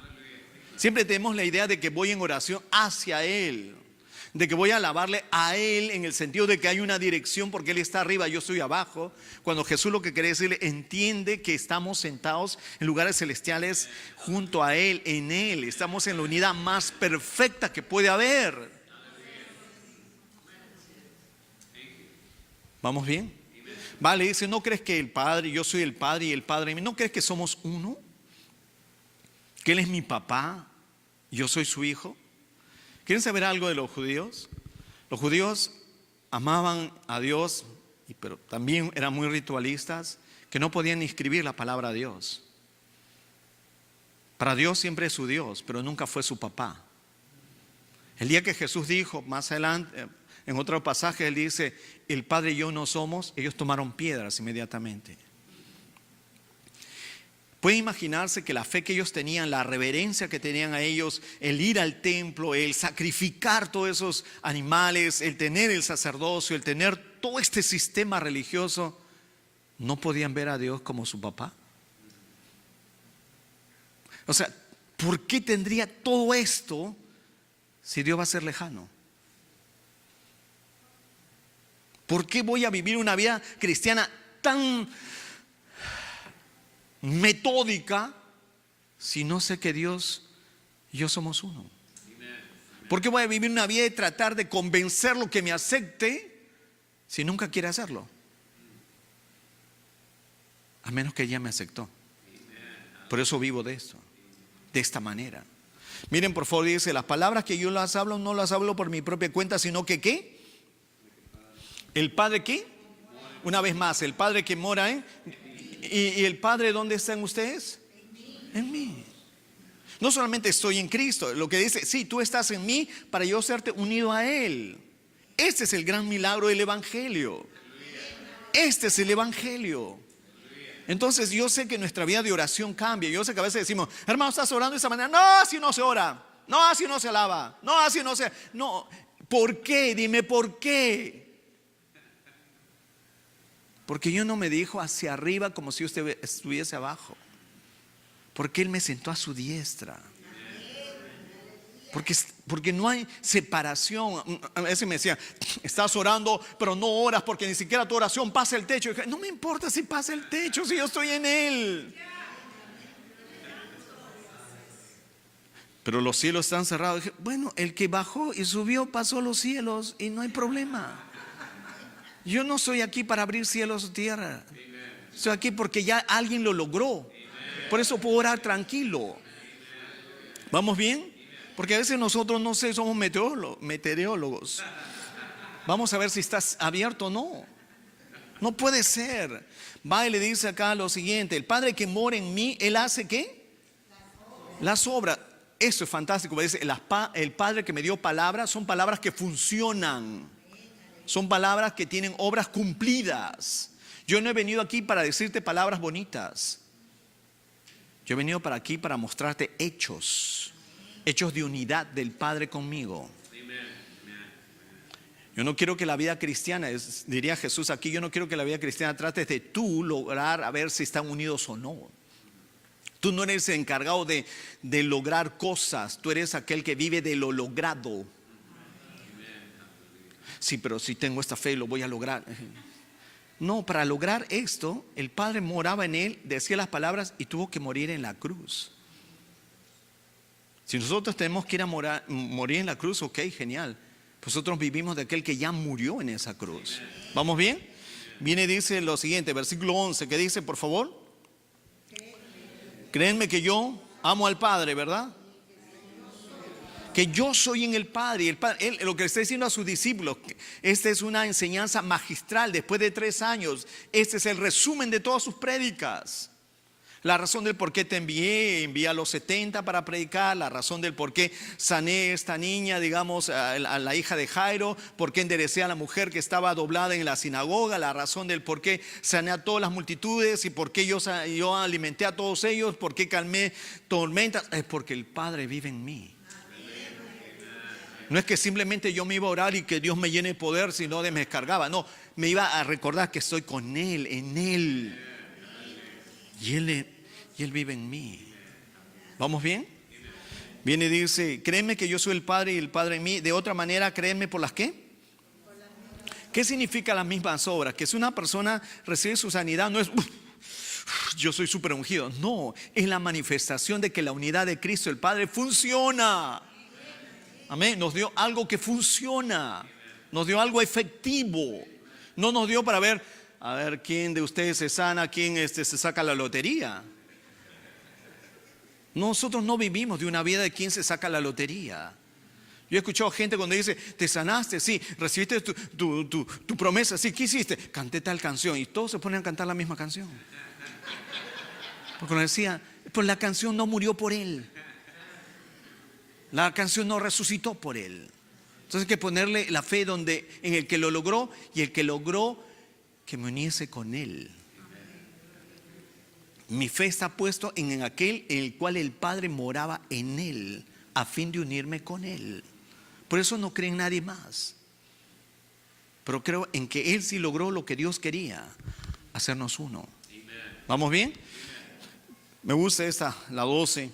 Siempre tenemos la idea de que voy en oración hacia Él, de que voy a alabarle a Él en el sentido de que hay una dirección porque Él está arriba, yo estoy abajo. Cuando Jesús lo que quiere decirle, entiende que estamos sentados en lugares celestiales junto a Él, en Él. Estamos en la unidad más perfecta que puede haber. ¿Vamos bien? Vale, dice: ¿no crees que el Padre, yo soy el Padre y el Padre en mí? ¿No crees que somos uno? que Él es mi papá, yo soy su hijo. ¿Quieren saber algo de los judíos? Los judíos amaban a Dios, pero también eran muy ritualistas, que no podían ni escribir la palabra Dios. Para Dios siempre es su Dios, pero nunca fue su papá. El día que Jesús dijo, más adelante, en otro pasaje, Él dice, el Padre y yo no somos, ellos tomaron piedras inmediatamente. Puede imaginarse que la fe que ellos tenían, la reverencia que tenían a ellos, el ir al templo, el sacrificar todos esos animales, el tener el sacerdocio, el tener todo este sistema religioso, no podían ver a Dios como su papá. O sea, ¿por qué tendría todo esto si Dios va a ser lejano? ¿Por qué voy a vivir una vida cristiana tan metódica si no sé que Dios y yo somos uno? ¿Por qué voy a vivir una vida de tratar de convencerlo que me acepte si nunca quiere hacerlo? A menos que ella me aceptó. Por eso vivo de esto, de esta manera. Miren, por favor, dice, las palabras que yo las hablo no las hablo por mi propia cuenta, sino que ¿qué? ¿El Padre qué? Una vez más, el Padre que mora en... ¿Y el Padre dónde están ustedes? En mí. No solamente estoy en Cristo, lo que dice, sí, tú estás en mí para yo serte unido a Él. Este es el gran milagro del Evangelio. Este es el Evangelio. Entonces yo sé que nuestra vida de oración cambia. Yo sé que a veces decimos, hermano, ¿estás orando de esa manera? No, así no se ora. No, así no se alaba. No, así no se... No, ¿por qué? Dime por qué. Porque yo no me dijo hacia arriba como si usted estuviese abajo. Porque Él me sentó a su diestra. Porque no hay separación. A veces me decía, estás orando, pero no oras porque ni siquiera tu oración pasa el techo. No me importa si pasa el techo, si yo estoy en Él. Pero los cielos están cerrados. Dije, bueno, el que bajó y subió pasó los cielos y no hay problema. Yo no soy aquí para abrir cielos o tierra. Estoy aquí porque ya alguien lo logró. Por eso puedo orar tranquilo. ¿Vamos bien? Porque a veces nosotros, no sé, somos meteorólogos. Vamos a ver si estás abierto o no. No puede ser. Va y le dice acá lo siguiente: el Padre que mora en mí, Él hace ¿qué? Las obras. Eso es fantástico. Dice, el Padre que me dio palabras, son palabras que funcionan. Son palabras que tienen obras cumplidas. Yo no he venido aquí para decirte palabras bonitas. Yo he venido para aquí para mostrarte hechos. Hechos de unidad del Padre conmigo. Yo no quiero que la vida cristiana, diría Jesús aquí, yo no quiero que la vida cristiana trate de tú lograr a ver si están unidos o no. Tú no eres el encargado de lograr cosas. Tú eres aquel que vive de lo logrado. Sí, pero si tengo esta fe lo voy a lograr. No, para lograr esto, el Padre moraba en Él, decía las palabras y tuvo que morir en la cruz. Si nosotros tenemos que ir a morir en la cruz, ok, genial. Nosotros vivimos de aquel que ya murió en esa cruz. ¿Vamos bien? Viene y dice lo siguiente, versículo 11, que dice, por favor. Créanme que yo amo al Padre, ¿verdad? Que yo soy en el Padre. Él lo que está diciendo a sus discípulos, esta es una enseñanza magistral después de 3 años. Este es el resumen de todas sus prédicas. La razón del por qué te envié a los 70 para predicar, la razón del por qué sané a esta niña, digamos, a la hija de Jairo, por qué enderecé a la mujer que estaba doblada en la sinagoga, la razón del por qué sané a todas las multitudes y por qué yo alimenté a todos ellos, por qué calmé tormentas, es porque el Padre vive en mí. No es que simplemente yo me iba a orar y que Dios me llene de poder, sino de me descargaba. No, me iba a recordar que estoy con Él, en Él. Y Él vive en mí. ¿Vamos bien? Viene y dice, créeme que yo soy el Padre y el Padre en mí. De otra manera, créeme por las ¿qué? ¿Qué significa las mismas obras? Que si una persona recibe su sanidad, no es yo soy súper ungido. No, es la manifestación de que la unidad de Cristo, el Padre, funciona. Amén, nos dio algo que funciona. Nos dio algo efectivo. No nos dio para ver, a ver quién de ustedes se sana, quién se saca la lotería. Nosotros no vivimos de una vida de quien se saca la lotería. Yo he escuchado gente cuando dice, te sanaste, sí, recibiste tu promesa, sí, ¿qué hiciste? Canté tal canción, y todos se ponen a cantar la misma canción. Porque nos decía, pues la canción no murió por él. La canción no resucitó por él. Entonces hay que ponerle la fe en el que lo logró, y el que logró que me uniese con él. Mi fe está puesto en aquel en el cual el Padre moraba en él, a fin de unirme con él. Por eso no creo en nadie más, pero creo en que él sí logró lo que Dios quería, hacernos uno. ¿Vamos bien? Me gusta esta, la 12.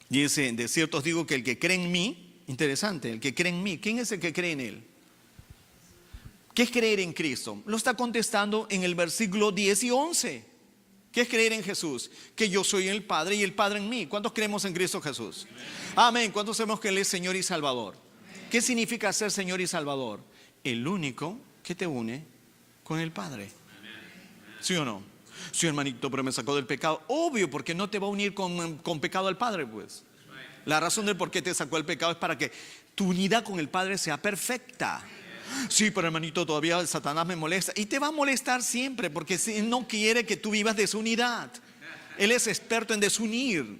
Dice, de cierto os digo que el que cree en mí, interesante, el que cree en mí, ¿quién es el que cree en él? ¿Qué es creer en Cristo? Lo está contestando en el versículo 10 y 11. ¿Qué es creer en Jesús? Que yo soy el Padre y el Padre en mí. ¿Cuántos creemos en Cristo Jesús? Amén. ¿Cuántos sabemos que Él es Señor y Salvador? ¿Qué significa ser Señor y Salvador? El único que te une con el Padre. ¿Sí o no? Sí, hermanito, pero me sacó del pecado. Obvio, porque no te va a unir con pecado al Padre, pues. La razón del por qué te sacó el pecado es para que tu unidad con el Padre sea perfecta. Sí, pero hermanito, todavía Satanás me molesta. Y te va a molestar siempre, porque Él no quiere que tú vivas desunidad. Él es experto en desunir.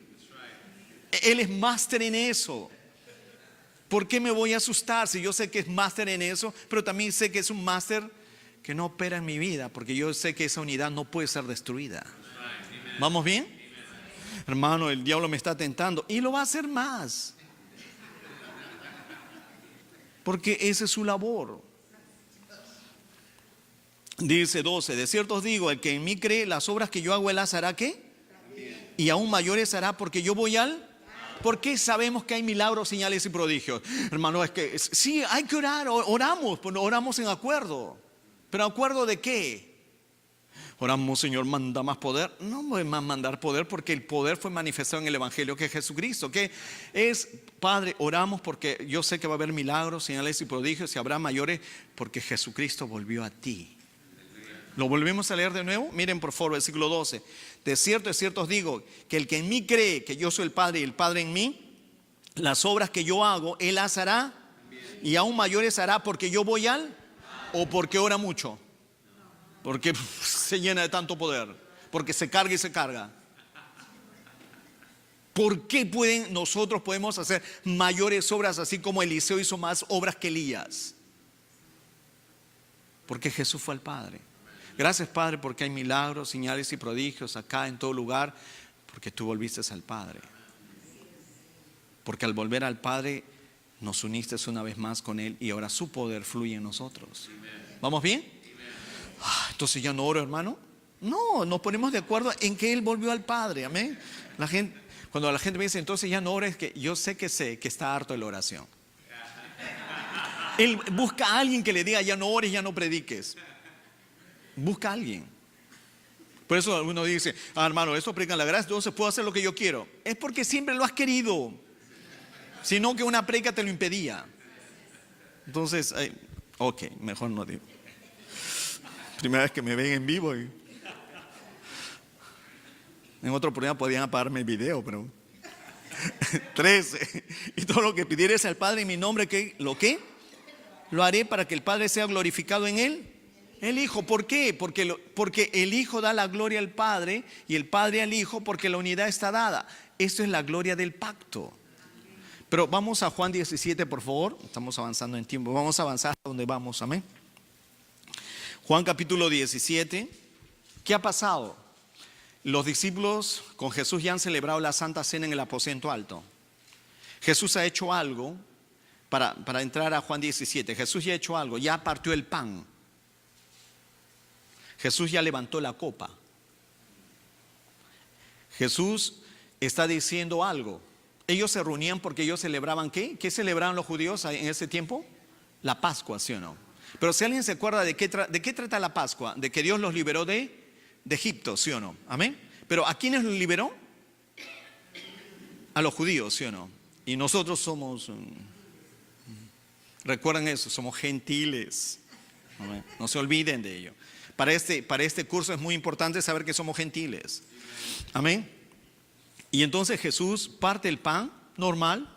Él es máster en eso. ¿Por qué me voy a asustar si yo sé que es máster en eso? Pero también sé que es un máster que no opera en mi vida, porque yo sé que esa unidad no puede ser destruida. ¿Vamos bien? Hermano, el diablo me está tentando y lo va a hacer más, porque esa es su labor. Dice 12, de cierto os digo, el que en mí cree, las obras que yo hago él las hará, ¿qué? Y aún mayores hará, porque yo voy al... ¿Por qué sabemos que hay milagros, señales y prodigios? Hermano, es que sí, hay que orar, oramos en acuerdo. ¿Pero acuerdo de qué? Oramos, Señor, manda más poder. No voy a mandar poder, porque el poder fue manifestado en el Evangelio, que es Jesucristo. Que es, Padre, oramos porque yo sé que va a haber milagros, señales y prodigios, y habrá mayores, porque Jesucristo volvió a ti. ¿Lo volvemos a leer de nuevo? Miren por favor, versículo 12. De cierto os digo, que el que en mí cree que yo soy el Padre y el Padre en mí, las obras que yo hago, Él las hará, y aún mayores hará, porque yo voy al... ¿O porque ora mucho? Porque se llena de tanto poder, porque se carga y se carga. ¿Por qué nosotros podemos hacer mayores obras, así como Eliseo hizo más obras que Elías? Porque Jesús fue al Padre. Gracias, Padre, porque hay milagros, señales y prodigios acá en todo lugar, porque tú volviste al Padre. Porque al volver al Padre nos uniste una vez más con Él, y ahora su poder fluye en nosotros. ¿Vamos bien? Entonces ya no oro, hermano. No, nos ponemos de acuerdo en que Él volvió al Padre. Amén. Cuando la gente me dice, entonces ya no oro, es que yo sé que está harto de la oración. Él busca a alguien que le diga, ya no ores, ya no prediques. Busca a alguien. Por eso uno dice, hermano, esto predica la gracia, entonces puedo hacer lo que yo quiero. Es porque siempre lo has querido, sino que una predica te lo impedía. Entonces, ok, mejor no digo. Primera vez que me ven en vivo. En otra oportunidad podían apagarme el video, pero 13. Y todo lo que pidieres al Padre en mi nombre, ¿lo qué? Lo haré para que el Padre sea glorificado en Él. El Hijo, ¿por qué? Porque el Hijo da la gloria al Padre y el Padre al Hijo, porque la unidad está dada. Esto es la gloria del pacto. Pero vamos a Juan 17, por favor. Estamos avanzando en tiempo. Vamos a avanzar hasta donde vamos. Amén. Juan capítulo 17. ¿Qué ha pasado? Los discípulos con Jesús ya han celebrado la Santa Cena en el aposento alto. Jesús ha hecho algo para entrar a Juan 17. Jesús ya ha hecho algo. Ya partió el pan. Jesús ya levantó la copa. Jesús está diciendo algo. Ellos se reunían porque ellos celebraban ¿qué? ¿Qué celebraban los judíos en ese tiempo? La Pascua, ¿sí o no? Pero si alguien se acuerda de qué trata la Pascua, de que Dios los liberó de Egipto, ¿sí o no? Amén. Pero ¿a quiénes los liberó? A los judíos, ¿sí o no? Y nosotros somos, recuerden eso, somos gentiles. Amén. No se olviden de ello. Para este curso es muy importante saber que somos gentiles. Amén. Y entonces Jesús parte el pan normal,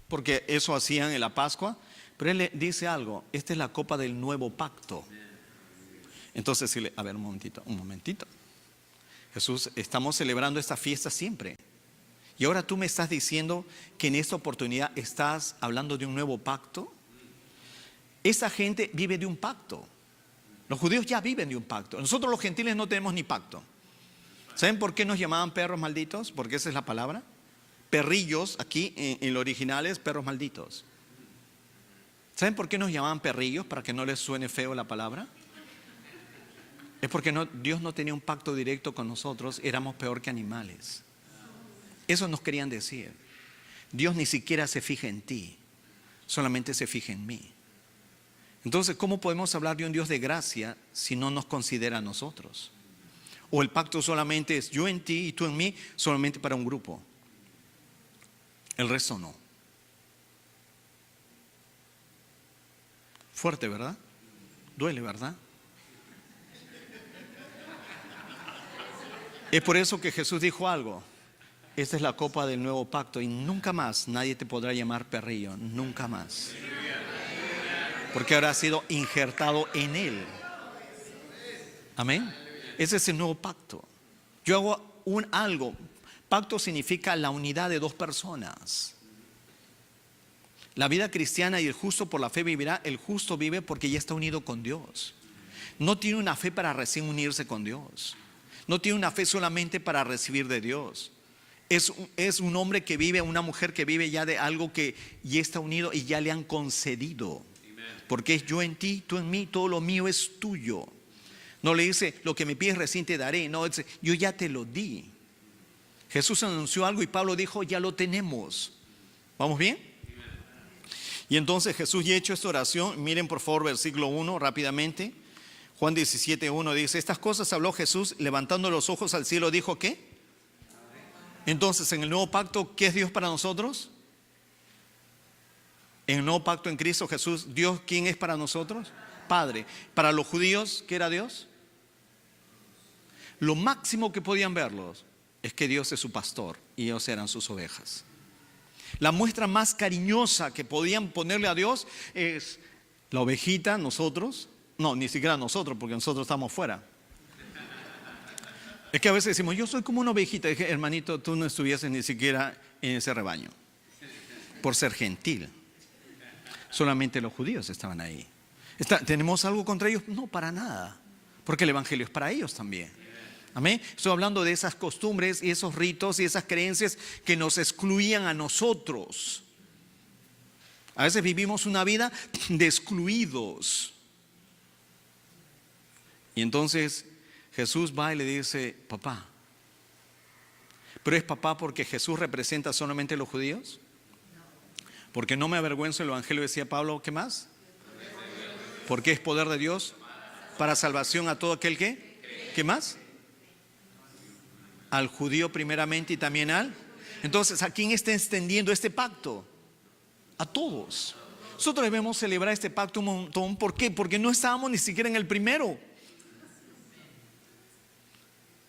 porque eso hacían en la Pascua, pero Él le dice algo: esta es la copa del nuevo pacto. Entonces, a ver, un momentito. Jesús, estamos celebrando esta fiesta siempre. Y ahora tú me estás diciendo que en esta oportunidad estás hablando de un nuevo pacto. Esa gente vive de un pacto. Los judíos ya viven de un pacto. Nosotros los gentiles no tenemos ni pacto. ¿Saben por qué nos llamaban perros malditos? Porque esa es la palabra. Perrillos, aquí en lo original es perros malditos. ¿Saben por qué nos llamaban perrillos? Para que no les suene feo la palabra. Es porque Dios no tenía un pacto directo con nosotros, éramos peor que animales. Eso nos querían decir. Dios ni siquiera se fija en ti, solamente se fija en mí. Entonces, ¿cómo podemos hablar de un Dios de gracia si no nos considera a nosotros? O el pacto solamente es yo en ti y tú en mí, solamente para un grupo. El resto no. Fuerte, ¿verdad? Duele, ¿verdad? Es por eso que Jesús dijo algo: esta es la copa del nuevo pacto y nunca más nadie te podrá llamar perrillo, nunca más. Porque ahora ha sido injertado en Él. Amén. Ese es el nuevo pacto. Yo hago algo. Pacto significa la unidad de dos personas. La vida cristiana y el justo por la fe vivirá. El justo vive porque ya está unido con Dios. No tiene una fe para recién unirse con Dios. No tiene una fe solamente para recibir de Dios. Es un hombre que vive, una mujer que vive ya de algo que ya está unido y ya le han concedido. Porque es yo en ti, tú en mí, todo lo mío es tuyo. No le dice lo que me pides recién te daré. No, dice yo ya te lo di. Jesús anunció algo y Pablo dijo ya lo tenemos. ¿Vamos bien? Y entonces Jesús ya ha hecho esta oración. Miren por favor versículo 1 rápidamente. Juan 17:1 dice: estas cosas habló Jesús, levantando los ojos al cielo, dijo ¿qué? Entonces en el nuevo pacto, ¿qué es Dios para nosotros? En el nuevo pacto en Cristo Jesús, Dios, ¿quién es para nosotros? Padre. Para los judíos, ¿qué era Dios? Lo máximo que podían verlos es que Dios es su pastor y ellos eran sus ovejas. La muestra más cariñosa que podían ponerle a Dios es la ovejita, nosotros. No, ni siquiera nosotros, porque nosotros estamos fuera. Es que a veces decimos, yo soy como una ovejita. Dije, hermanito, tú no estuvieses ni siquiera en ese rebaño por ser gentil. Solamente los judíos estaban ahí. ¿Tenemos algo contra ellos? No, para nada, porque el evangelio es para ellos también. Amén. Estoy hablando de esas costumbres y esos ritos y esas creencias que nos excluían a nosotros. A veces vivimos una vida de excluidos. Y entonces Jesús va y le dice, papá. ¿Pero es papá porque Jesús representa solamente a los judíos? Porque no me avergüenzo del evangelio, decía Pablo, ¿qué más? Porque es poder de Dios para salvación a todo aquel que, ¿qué más? Al judío primeramente y también al. Entonces, ¿a quién está extendiendo este pacto? A todos. Nosotros debemos celebrar este pacto un montón. ¿Por qué? Porque no estábamos ni siquiera en el primero.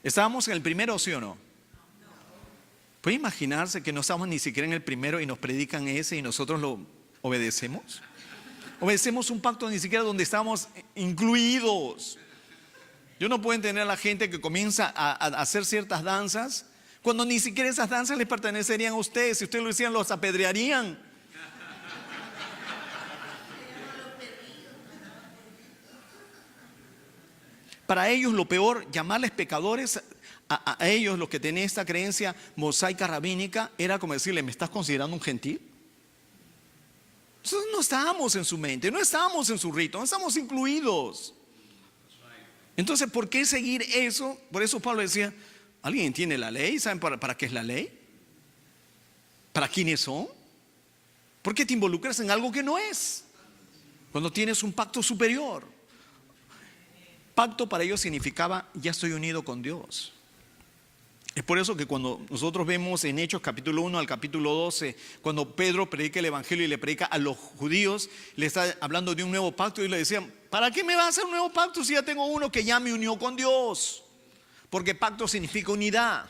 ¿Estábamos en el primero, sí o no? ¿Puede imaginarse que no estamos ni siquiera en el primero y nos predican ese y nosotros lo obedecemos? Obedecemos un pacto ni siquiera donde estamos incluidos. Yo no puedo entender a la gente que comienza a hacer ciertas danzas cuando ni siquiera esas danzas les pertenecerían a ustedes. Si ustedes lo hicieran, los apedrearían. Para ellos lo peor, llamarles pecadores, a ellos los que tenían esta creencia mosaica rabínica, era como decirle, ¿me estás considerando un gentil? Nosotros no estábamos en su mente, no estábamos en su rito, no estamos incluidos. Entonces, ¿por qué seguir eso? Por eso Pablo decía, ¿alguien entiende la ley? ¿Saben para qué es la ley? ¿Para quiénes son? ¿Por qué te involucras en algo que no es? Cuando tienes un pacto superior. Pacto para ellos significaba, ya estoy unido con Dios. Es por eso que cuando nosotros vemos en Hechos capítulo 1 al capítulo 12, cuando Pedro predica el evangelio y le predica a los judíos, le está hablando de un nuevo pacto y le decían, ¿para qué me va a hacer un nuevo pacto si ya tengo uno que ya me unió con Dios? Porque pacto significa unidad.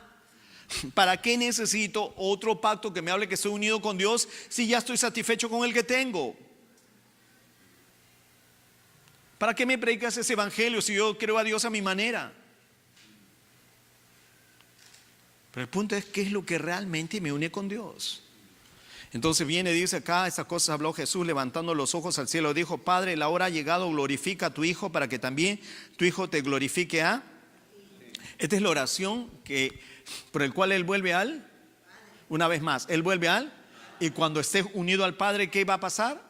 ¿Para qué necesito otro pacto que me hable que estoy unido con Dios si ya estoy satisfecho con el que tengo? ¿Para qué me predicas ese evangelio si yo creo a Dios a mi manera? Pero el punto es, ¿qué es lo que realmente me une con Dios? Entonces viene y dice acá, estas cosas habló Jesús levantando los ojos al cielo. Dijo: Padre, la hora ha llegado, glorifica a tu Hijo para que también tu Hijo te glorifique a. Esta es la oración por el cual Él vuelve al. Una vez más, Él vuelve al. Y cuando estés unido al Padre, ¿qué va a pasar?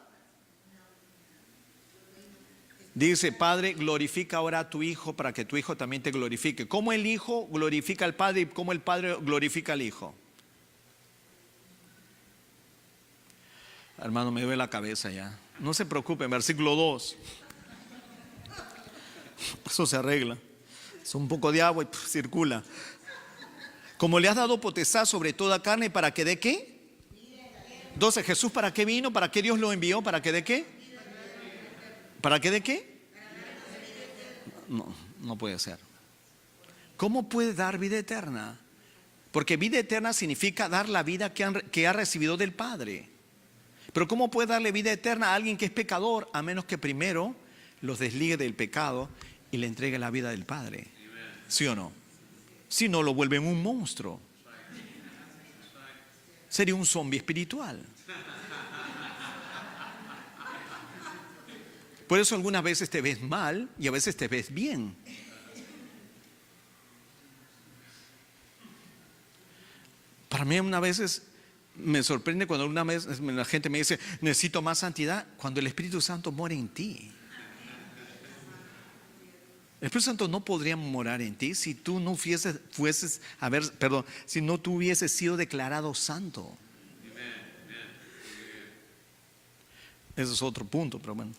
Dice: Padre, glorifica ahora a tu Hijo para que tu Hijo también te glorifique. ¿Cómo el Hijo glorifica al Padre y cómo el Padre glorifica al Hijo? Hermano, me duele la cabeza ya. No se preocupen, versículo 2. Eso se arregla. Es un poco de agua y circula. Como le has dado potestad sobre toda carne, ¿para que de qué? 12. Jesús, ¿para qué vino? ¿Para qué Dios lo envió? ¿Para que de qué? ¿Para qué de qué? No puede ser. ¿Cómo puede dar vida eterna? Porque vida eterna significa dar la vida que ha recibido del Padre. Pero ¿cómo puede darle vida eterna a alguien que es pecador? A menos que primero los desligue del pecado y le entregue la vida del Padre. ¿Sí o no? Si no, lo vuelven un monstruo. Sería un zombie espiritual. Por eso algunas veces te ves mal y a veces te ves bien. Para mí una vez me sorprende cuando una vez la gente me dice: necesito más santidad, cuando el Espíritu Santo mora en ti. El Espíritu Santo no podría morar en ti si tú no si no tú hubieses sido declarado santo. Ese es otro punto, pero bueno.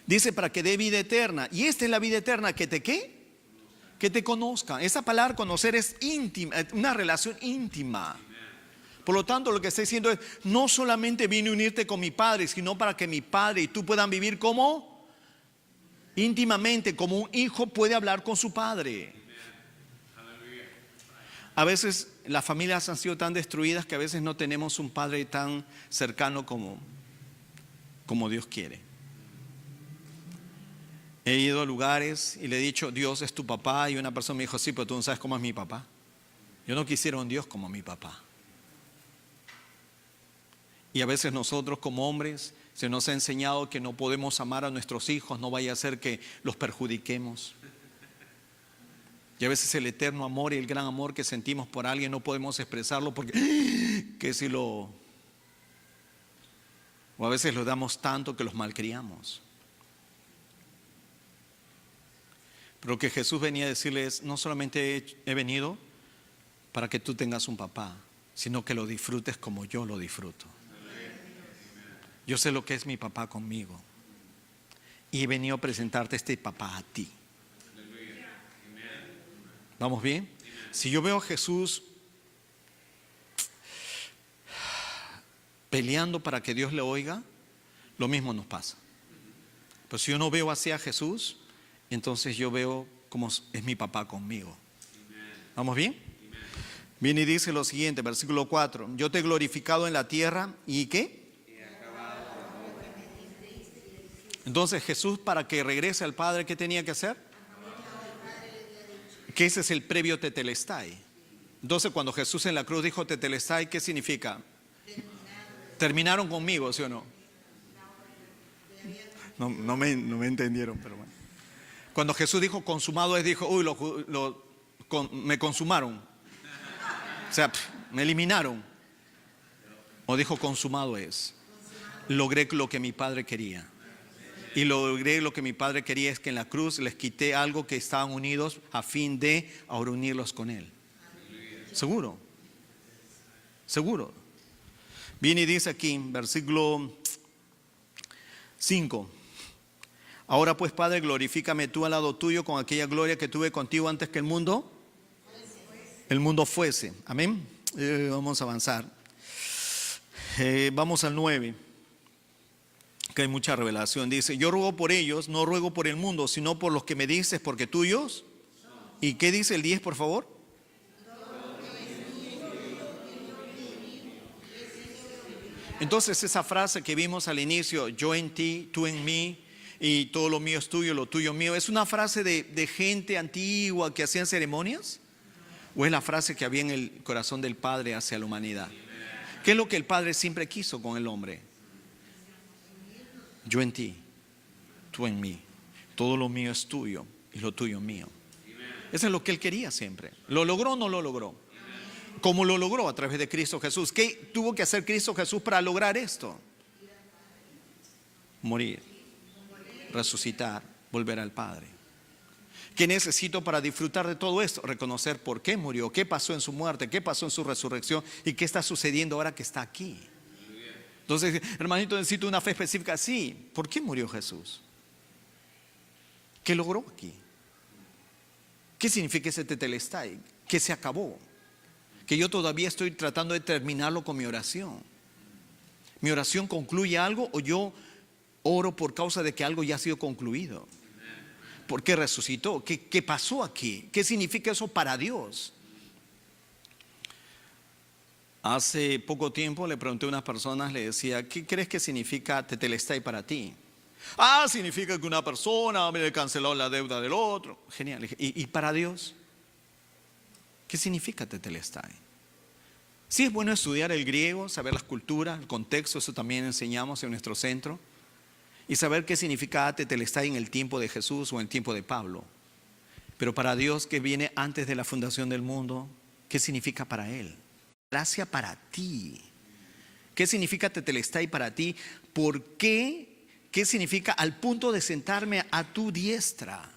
Dice: para que dé vida eterna. Y esta es la vida eterna, que te ¿qué? Que te conozca. Esa palabra conocer es íntima, una relación íntima. Por lo tanto, lo que está diciendo es: no solamente vine a unirte con mi Padre, sino para que mi Padre y tú puedan vivir como íntimamente, como un hijo puede hablar con su padre. A veces las familias han sido tan destruidas que a veces no tenemos un padre tan cercano como Dios quiere. He ido a lugares y le he dicho: Dios es tu papá, y una persona me dijo: sí, pero tú no sabes cómo es mi papá. Yo no quisiera un Dios como mi papá. Y a veces nosotros como hombres se nos ha enseñado que no podemos amar a nuestros hijos, no vaya a ser que los perjudiquemos. Y a veces el eterno amor y el gran amor que sentimos por alguien no podemos expresarlo porque o a veces lo damos tanto que los malcriamos. Pero lo que Jesús venía a decirles: no solamente he venido para que tú tengas un papá, sino que lo disfrutes como yo lo disfruto. Yo sé lo que es mi papá conmigo y he venido a presentarte este papá a ti. ¿Vamos bien? Si yo veo a Jesús peleando para que Dios le oiga, lo mismo nos pasa. Pero si yo no veo así a Jesús, entonces yo veo cómo es mi papá conmigo. ¿Vamos bien? Viene y dice lo siguiente, versículo 4: yo te he glorificado en la tierra, ¿y qué? Entonces Jesús, para que regrese al Padre, ¿qué tenía que hacer? Que ese es el previo tetelestai. Entonces cuando Jesús en la cruz dijo tetelestai, ¿qué significa? Terminaron conmigo, ¿sí o no? No me entendieron, pero bueno. Cuando Jesús dijo consumado es, dijo: uy, me consumaron. O sea, me eliminaron. O dijo: consumado es. Logré lo que mi Padre quería. Y logré lo que mi Padre quería, es que en la cruz les quité algo que estaban unidos a fin de ahora unirlos con Él. Seguro. Seguro. Viene y dice aquí, versículo 5: ahora pues, Padre, glorifícame tú al lado tuyo con aquella gloria que tuve contigo antes que el mundo fuese. Amén. Vamos a avanzar. Vamos al 9. Que hay mucha revelación. Dice: yo ruego por ellos, no ruego por el mundo, sino por los que me dices, porque tuyos. ¿Y qué dice el 10, por favor? Entonces esa frase que vimos al inicio, yo en ti, tú en mí, y todo lo mío es tuyo, lo tuyo mío, ¿es una frase de gente antigua que hacían ceremonias? ¿O es la frase que había en el corazón del Padre hacia la humanidad? ¿Qué es lo que el Padre siempre quiso con el hombre? Yo en ti, tú en mí, todo lo mío es tuyo y lo tuyo mío. Eso es lo que Él quería siempre. ¿Lo logró o no lo logró? ¿Cómo lo logró? A través de Cristo Jesús. ¿Qué tuvo que hacer Cristo Jesús para lograr esto? Morir, resucitar, volver al Padre. ¿Qué necesito para disfrutar de todo esto? Reconocer por qué murió, qué pasó en su muerte, qué pasó en su resurrección y qué está sucediendo ahora que está aquí. Entonces, hermanito, necesito una fe específica. Sí, ¿por qué murió Jesús? ¿Qué logró aquí? ¿Qué significa ese tetelestai? Que se acabó. Que yo todavía estoy tratando de terminarlo con mi oración. ¿Mi oración concluye algo o yo oro por causa de que algo ya ha sido concluido? ¿Por qué resucitó? ¿Qué pasó aquí? ¿Qué significa eso para Dios? Hace poco tiempo le pregunté a unas personas, le decía, ¿qué crees que significa tetelestai para ti? Significa que una persona me canceló la deuda del otro. Genial. ¿Y para Dios? ¿Qué significa tetelestai? Sí, es bueno estudiar el griego, saber las culturas, el contexto, eso también enseñamos en nuestro centro. Y saber qué significa tetelestai en el tiempo de Jesús o en el tiempo de Pablo. Pero para Dios, que viene antes de la fundación del mundo, ¿qué significa para Él? Gracia para ti. ¿Qué significa tetelestai para ti? ¿Por qué? ¿Qué significa al punto de sentarme a tu diestra?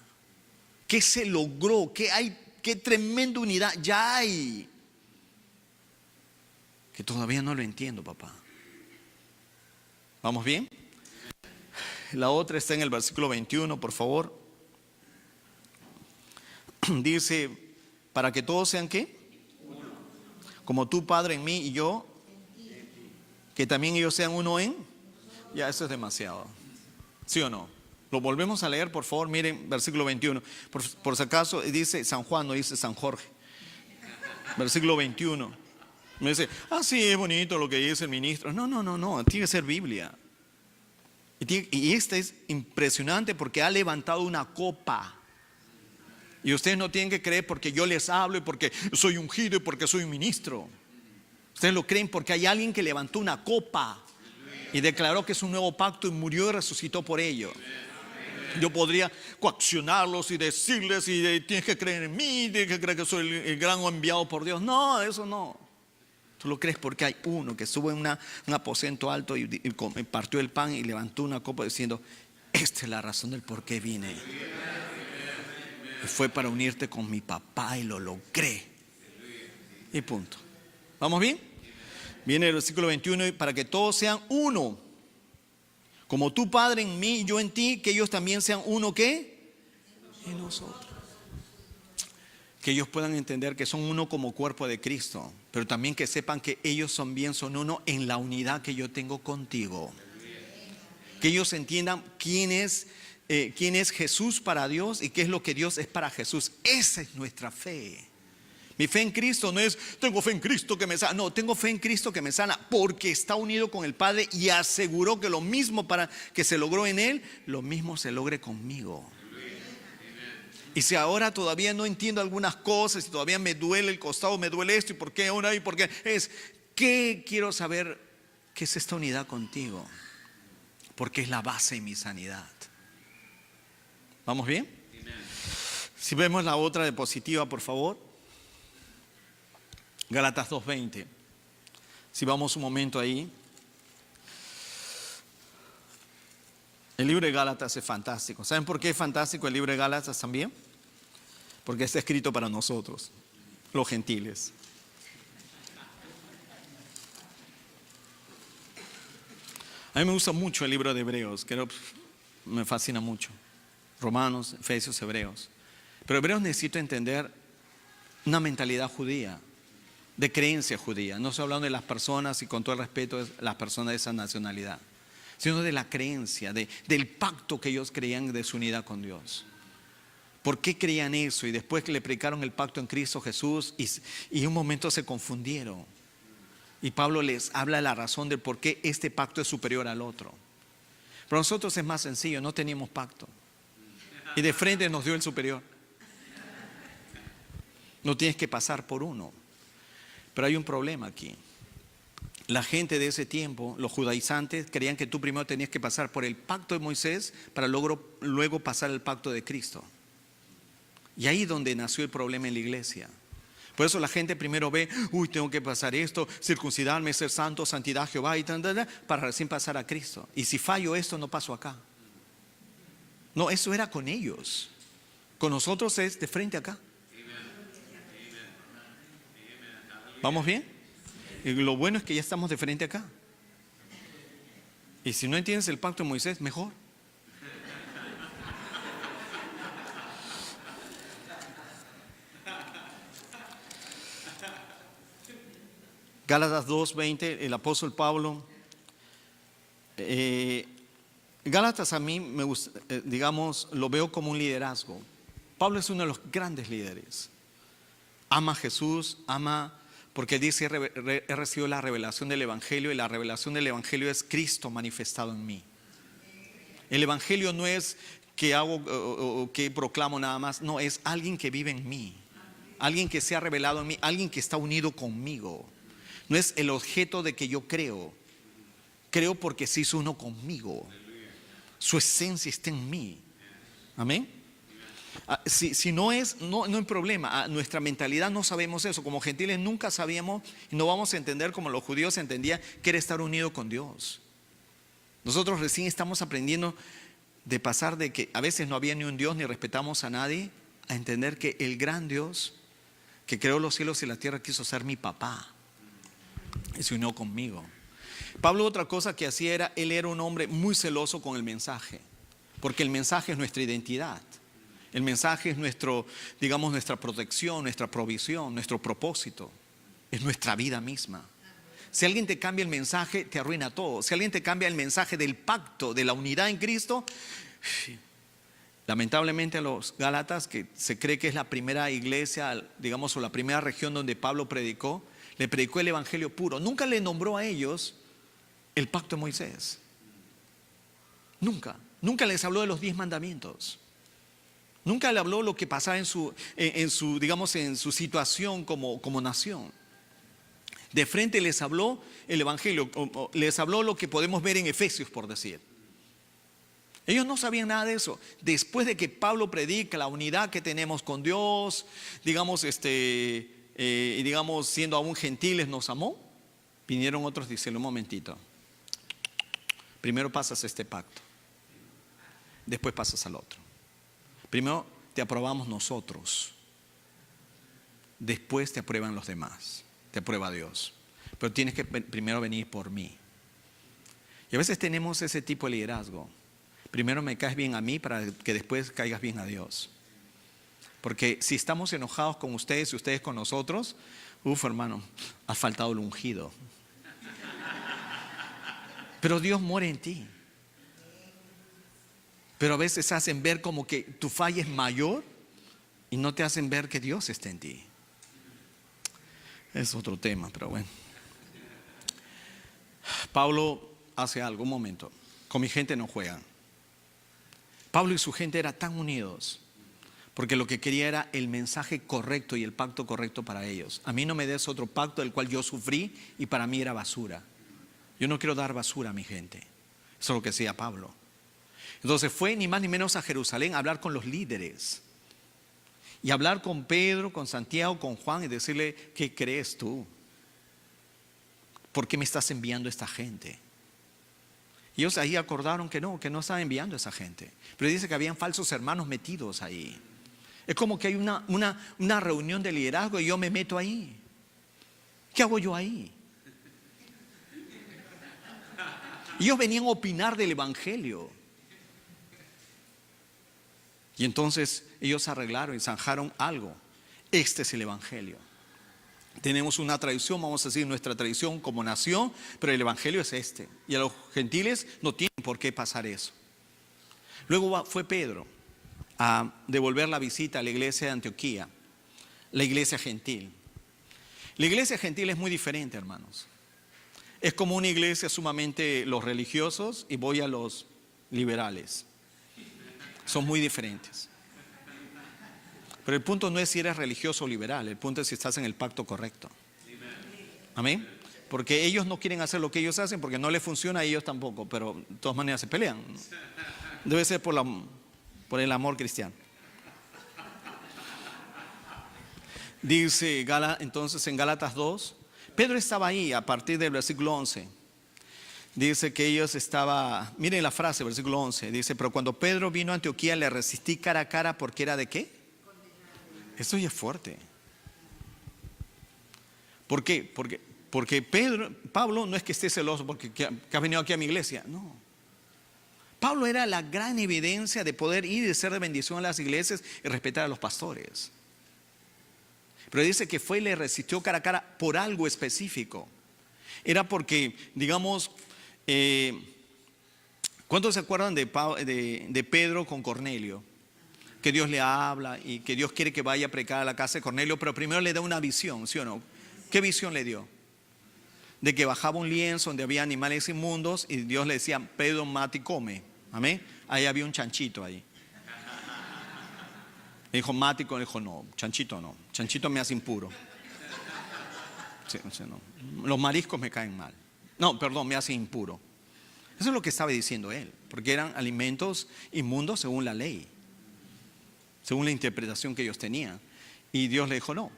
¿Qué se logró? ¿Qué hay? ¿Qué tremenda unidad ya hay? Que todavía no lo entiendo, papá. ¿Vamos bien? La otra está en el versículo 21, por favor. Dice, para que todos sean ¿qué? Como tú, Padre, en mí y yo, que también ellos sean uno en. Ya, eso es demasiado. ¿Sí o no? Lo volvemos a leer, por favor. Miren, versículo 21. Por si acaso dice San Juan, no dice San Jorge. Versículo 21. Me dice, sí, es bonito lo que dice el ministro. No, tiene que ser Biblia. Y este es impresionante porque ha levantado una copa. Y ustedes no tienen que creer porque yo les hablo y porque soy ungido y porque soy un ministro. Ustedes lo creen porque hay alguien que levantó una copa y declaró que es un nuevo pacto y murió y resucitó por ello. Yo podría coaccionarlos y decirles tienes que creer en mí, tienes que creer que soy el gran enviado por Dios. No, eso no. Tú lo crees porque hay uno que sube en un aposento alto y partió el pan y levantó una copa diciendo, esta es la razón del por qué vine. Y fue para unirte con mi papá y lo logré. Y punto. ¿Vamos bien? Viene el versículo 21, y para que todos sean uno. Como tú, Padre, en mí y yo en ti, que ellos también sean uno, ¿qué? En nosotros. Que ellos puedan entender que son uno como cuerpo de Cristo, pero también que sepan que ellos son uno en la unidad que yo tengo contigo. Que ellos entiendan quién es Jesús para Dios y qué es lo que Dios es para Jesús. Esa es nuestra fe. Mi fe en Cristo no es, tengo fe en Cristo que me sana. No, tengo fe en Cristo que me sana porque está unido con el Padre y aseguró que lo mismo para que se logró en Él, lo mismo se logre conmigo. Y si ahora todavía no entiendo algunas cosas y todavía me duele el costado, me duele esto y por qué ahora y por qué ¿qué quiero saber? ¿Qué es esta unidad contigo? Porque es la base de mi sanidad. ¿Vamos bien? Si vemos la otra diapositiva, por favor. Gálatas 2:20. Si vamos un momento ahí. El libro de Gálatas es fantástico. ¿Saben por qué es fantástico el libro de Gálatas también? Porque está escrito para nosotros, los gentiles. A mí me gusta mucho el libro de Hebreos, que me fascina mucho. Romanos, Efesios, Hebreos. Pero Hebreos necesito entender una mentalidad judía, de creencia judía. No estoy hablando de las personas y con todo el respeto de las personas de esa nacionalidad, sino de la creencia, del pacto que ellos creían de su unidad con Dios. ¿Por qué creían eso? Y después que le predicaron el pacto en Cristo Jesús y un momento se confundieron. Y Pablo les habla de la razón de por qué este pacto es superior al otro. Para nosotros es más sencillo, no teníamos pacto. Y de frente nos dio el superior. No tienes que pasar por uno. Pero hay un problema aquí. La gente de ese tiempo, los judaizantes, creían que tú primero tenías que pasar por el pacto de Moisés para luego pasar el pacto de Cristo. Y ahí es donde nació el problema en la iglesia. Por eso la gente primero ve, tengo que pasar esto, circuncidarme, ser santo, santidad, Jehová, y para recién pasar a Cristo. Y si fallo esto, no paso acá. No, eso era con ellos. Con nosotros es de frente acá. ¿Vamos bien? Y lo bueno es que ya estamos de frente acá. Y si no entiendes el pacto de Moisés, mejor. Gálatas 2:20, el apóstol Pablo. Gálatas a mí me gusta, digamos, lo veo como un liderazgo. Pablo es uno de los grandes líderes. Ama a Jesús, porque dice, he recibido la revelación del Evangelio, y la revelación del Evangelio es Cristo manifestado en mí. El Evangelio no es que hago o que proclamo nada más, no, es alguien que vive en mí, alguien que se ha revelado en mí, alguien que está unido conmigo. No es el objeto de que yo creo porque se hizo uno conmigo. Su esencia está en mí. Amén. Si no es, no hay problema. Nuestra mentalidad no sabemos eso. Como gentiles nunca sabíamos y no vamos a entender como los judíos entendían que era estar unido con Dios. Nosotros recién estamos aprendiendo de pasar de que a veces no había ni un Dios ni respetamos a nadie, a entender que el gran Dios que creó los cielos y la tierra quiso ser mi papá y se unió conmigo. Pablo, otra cosa que hacía era, él era un hombre muy celoso con el mensaje, porque el mensaje es nuestra identidad. El mensaje es nuestra protección, nuestra provisión, nuestro propósito. Es nuestra vida misma. Si alguien te cambia el mensaje, te arruina todo. Si alguien te cambia el mensaje del pacto, de la unidad en Cristo, lamentablemente a los Gálatas, que se cree que es la primera iglesia, digamos, o la primera región donde Pablo predicó, le predicó el evangelio puro. Nunca le nombró a ellos el pacto de Moisés. Nunca les habló de los 10 mandamientos. Nunca le habló lo que pasaba en su situación como nación. De frente les habló el evangelio, les habló lo que podemos ver en Efesios, por decir. Ellos no sabían nada de eso. Después de que Pablo predica la unidad que tenemos con Dios, digamos, siendo aún gentiles nos amó, vinieron otros y dijeron, un momentito, primero pasas este pacto, después pasas al otro. Primero te aprobamos nosotros, después te aprueban los demás, te aprueba Dios, pero tienes que primero venir por mí. Y a veces tenemos ese tipo de liderazgo. Primero me caes bien a mí para que después caigas bien a Dios. Porque si estamos enojados con ustedes y ustedes con nosotros, hermano, has faltado el ungido. Pero Dios muere en ti. Pero a veces hacen ver como que tu falla es mayor y no te hacen ver que Dios está en ti. Es otro tema, pero bueno. Pablo hace algo, un momento. Con mi gente no juegan. Pablo y su gente eran tan unidos porque lo que quería era el mensaje correcto y el pacto correcto para ellos. A mí no me des otro pacto del cual yo sufrí y para mí era basura. Yo no quiero dar basura a mi gente. Eso es lo que decía Pablo. Entonces fue ni más ni menos a Jerusalén a hablar con los líderes y hablar con Pedro, con Santiago, con Juan y decirle, ¿qué crees tú? ¿Por qué me estás enviando esta gente? Y ellos ahí acordaron que no estaban enviando a esa gente. Pero dice que habían falsos hermanos metidos ahí. Es como que hay una reunión de liderazgo y yo me meto ahí. ¿Qué hago yo ahí? Y ellos venían a opinar del evangelio. Y entonces ellos arreglaron y zanjaron algo. Este es el evangelio. Tenemos una tradición, vamos a decir nuestra tradición como nación, pero el evangelio es este. Y a los gentiles no tienen por qué pasar eso. Luego fue Pedro a devolver la visita a la iglesia de Antioquía, la iglesia gentil. La iglesia gentil es muy diferente, hermanos. Es como una iglesia sumamente los religiosos y voy a los liberales. Son muy diferentes. Pero el punto no es si eres religioso o liberal, el punto es si estás en el pacto correcto. Amén. Porque ellos no quieren hacer lo que ellos hacen porque no les funciona a ellos tampoco, pero de todas maneras se pelean. Debe ser por el amor cristiano. Dice entonces en Gálatas 2, Pedro estaba ahí a partir del versículo 11. Dice que ellos miren la frase, versículo 11, dice, pero cuando Pedro vino a Antioquía le resistí cara a cara porque era ¿de qué? Esto ya es fuerte. ¿Por qué? Porque Pablo no es que esté celoso porque que has venido aquí a mi iglesia, no. Pablo era la gran evidencia de poder ir y ser de bendición a las iglesias y respetar a los pastores. Pero dice que fue y le resistió cara a cara por algo específico. Era porque, digamos, ¿cuántos se acuerdan de Pedro con Cornelio? Que Dios le habla y que Dios quiere que vaya a predicar a la casa de Cornelio, pero primero le da una visión, ¿sí o no? ¿Qué visión le dio? De que bajaba un lienzo donde había animales inmundos y Dios le decía, Pedro, mate y come. Amén. Ahí había un chanchito ahí. Le dijo, mate y come. Le dijo, no, chanchito no. Chanchito me hace impuro. Sí, no. Los mariscos me caen mal. No, perdón, me hace impuro. Eso es lo que estaba diciendo él, porque eran alimentos inmundos según la ley, según la interpretación que ellos tenían. Y Dios le dijo, no,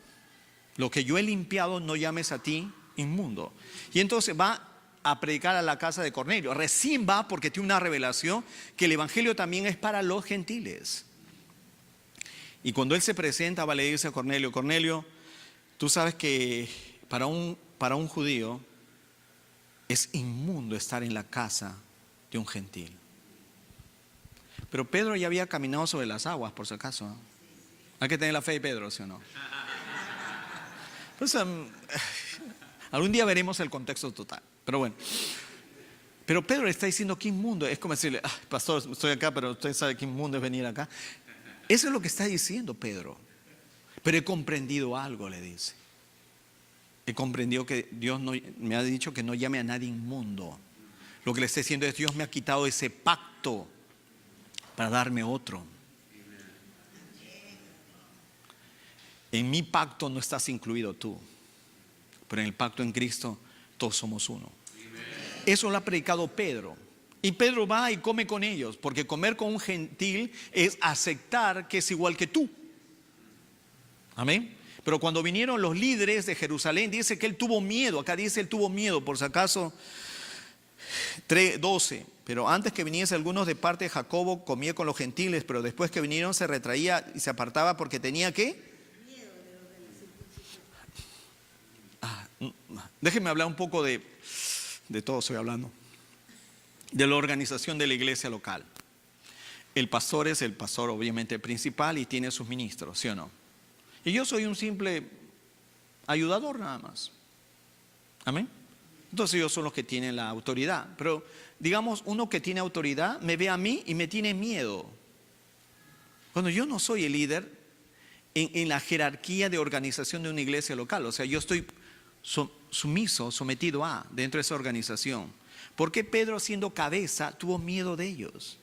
lo que yo he limpiado no llames a ti inmundo. Y entonces va a predicar a la casa de Cornelio. Recién va porque tiene una revelación que el evangelio también es para los gentiles. Y cuando él se presenta, le dice a Cornelio, Cornelio, tú sabes que para un judío es inmundo estar en la casa de un gentil. Pero Pedro ya había caminado sobre las aguas, por si acaso, ¿no? Hay que tener la fe de Pedro, ¿sí o no? Pues, algún día veremos el contexto total. Pero bueno. Pero Pedro está diciendo que inmundo. Es como decirle, pastor, estoy acá, pero usted sabe que inmundo es venir acá. Eso es lo que está diciendo Pedro. Pero he comprendido algo, le dice. He comprendido que Dios me ha dicho que no llame a nadie inmundo. Lo que le está diciendo es, Dios me ha quitado ese pacto para darme otro. En mi pacto no estás incluido tú, pero en el pacto en Cristo todos somos uno. Eso lo ha predicado Pedro. Y Pedro va y come con ellos, porque comer con un gentil es aceptar que es igual que tú. Amén. Pero cuando vinieron los líderes de Jerusalén, dice que él tuvo miedo. Acá dice él tuvo miedo, por si acaso. 3:12. Pero antes que viniese algunos de parte de Jacobo, comía con los gentiles, pero después que vinieron se retraía y se apartaba porque tenía ¿qué? Déjenme hablar un poco de todo estoy hablando. De la organización de la iglesia local. El pastor es el pastor obviamente principal y tiene sus ministros, ¿sí o no? Y yo soy un simple ayudador nada más. Amén. Entonces ellos son los que tienen la autoridad. Pero digamos, uno que tiene autoridad me ve a mí y me tiene miedo. Cuando yo no soy el líder en la jerarquía de organización de una iglesia local. O sea, yo estoy sometido dentro de esa organización. ¿Por qué Pedro, siendo cabeza, tuvo miedo de ellos?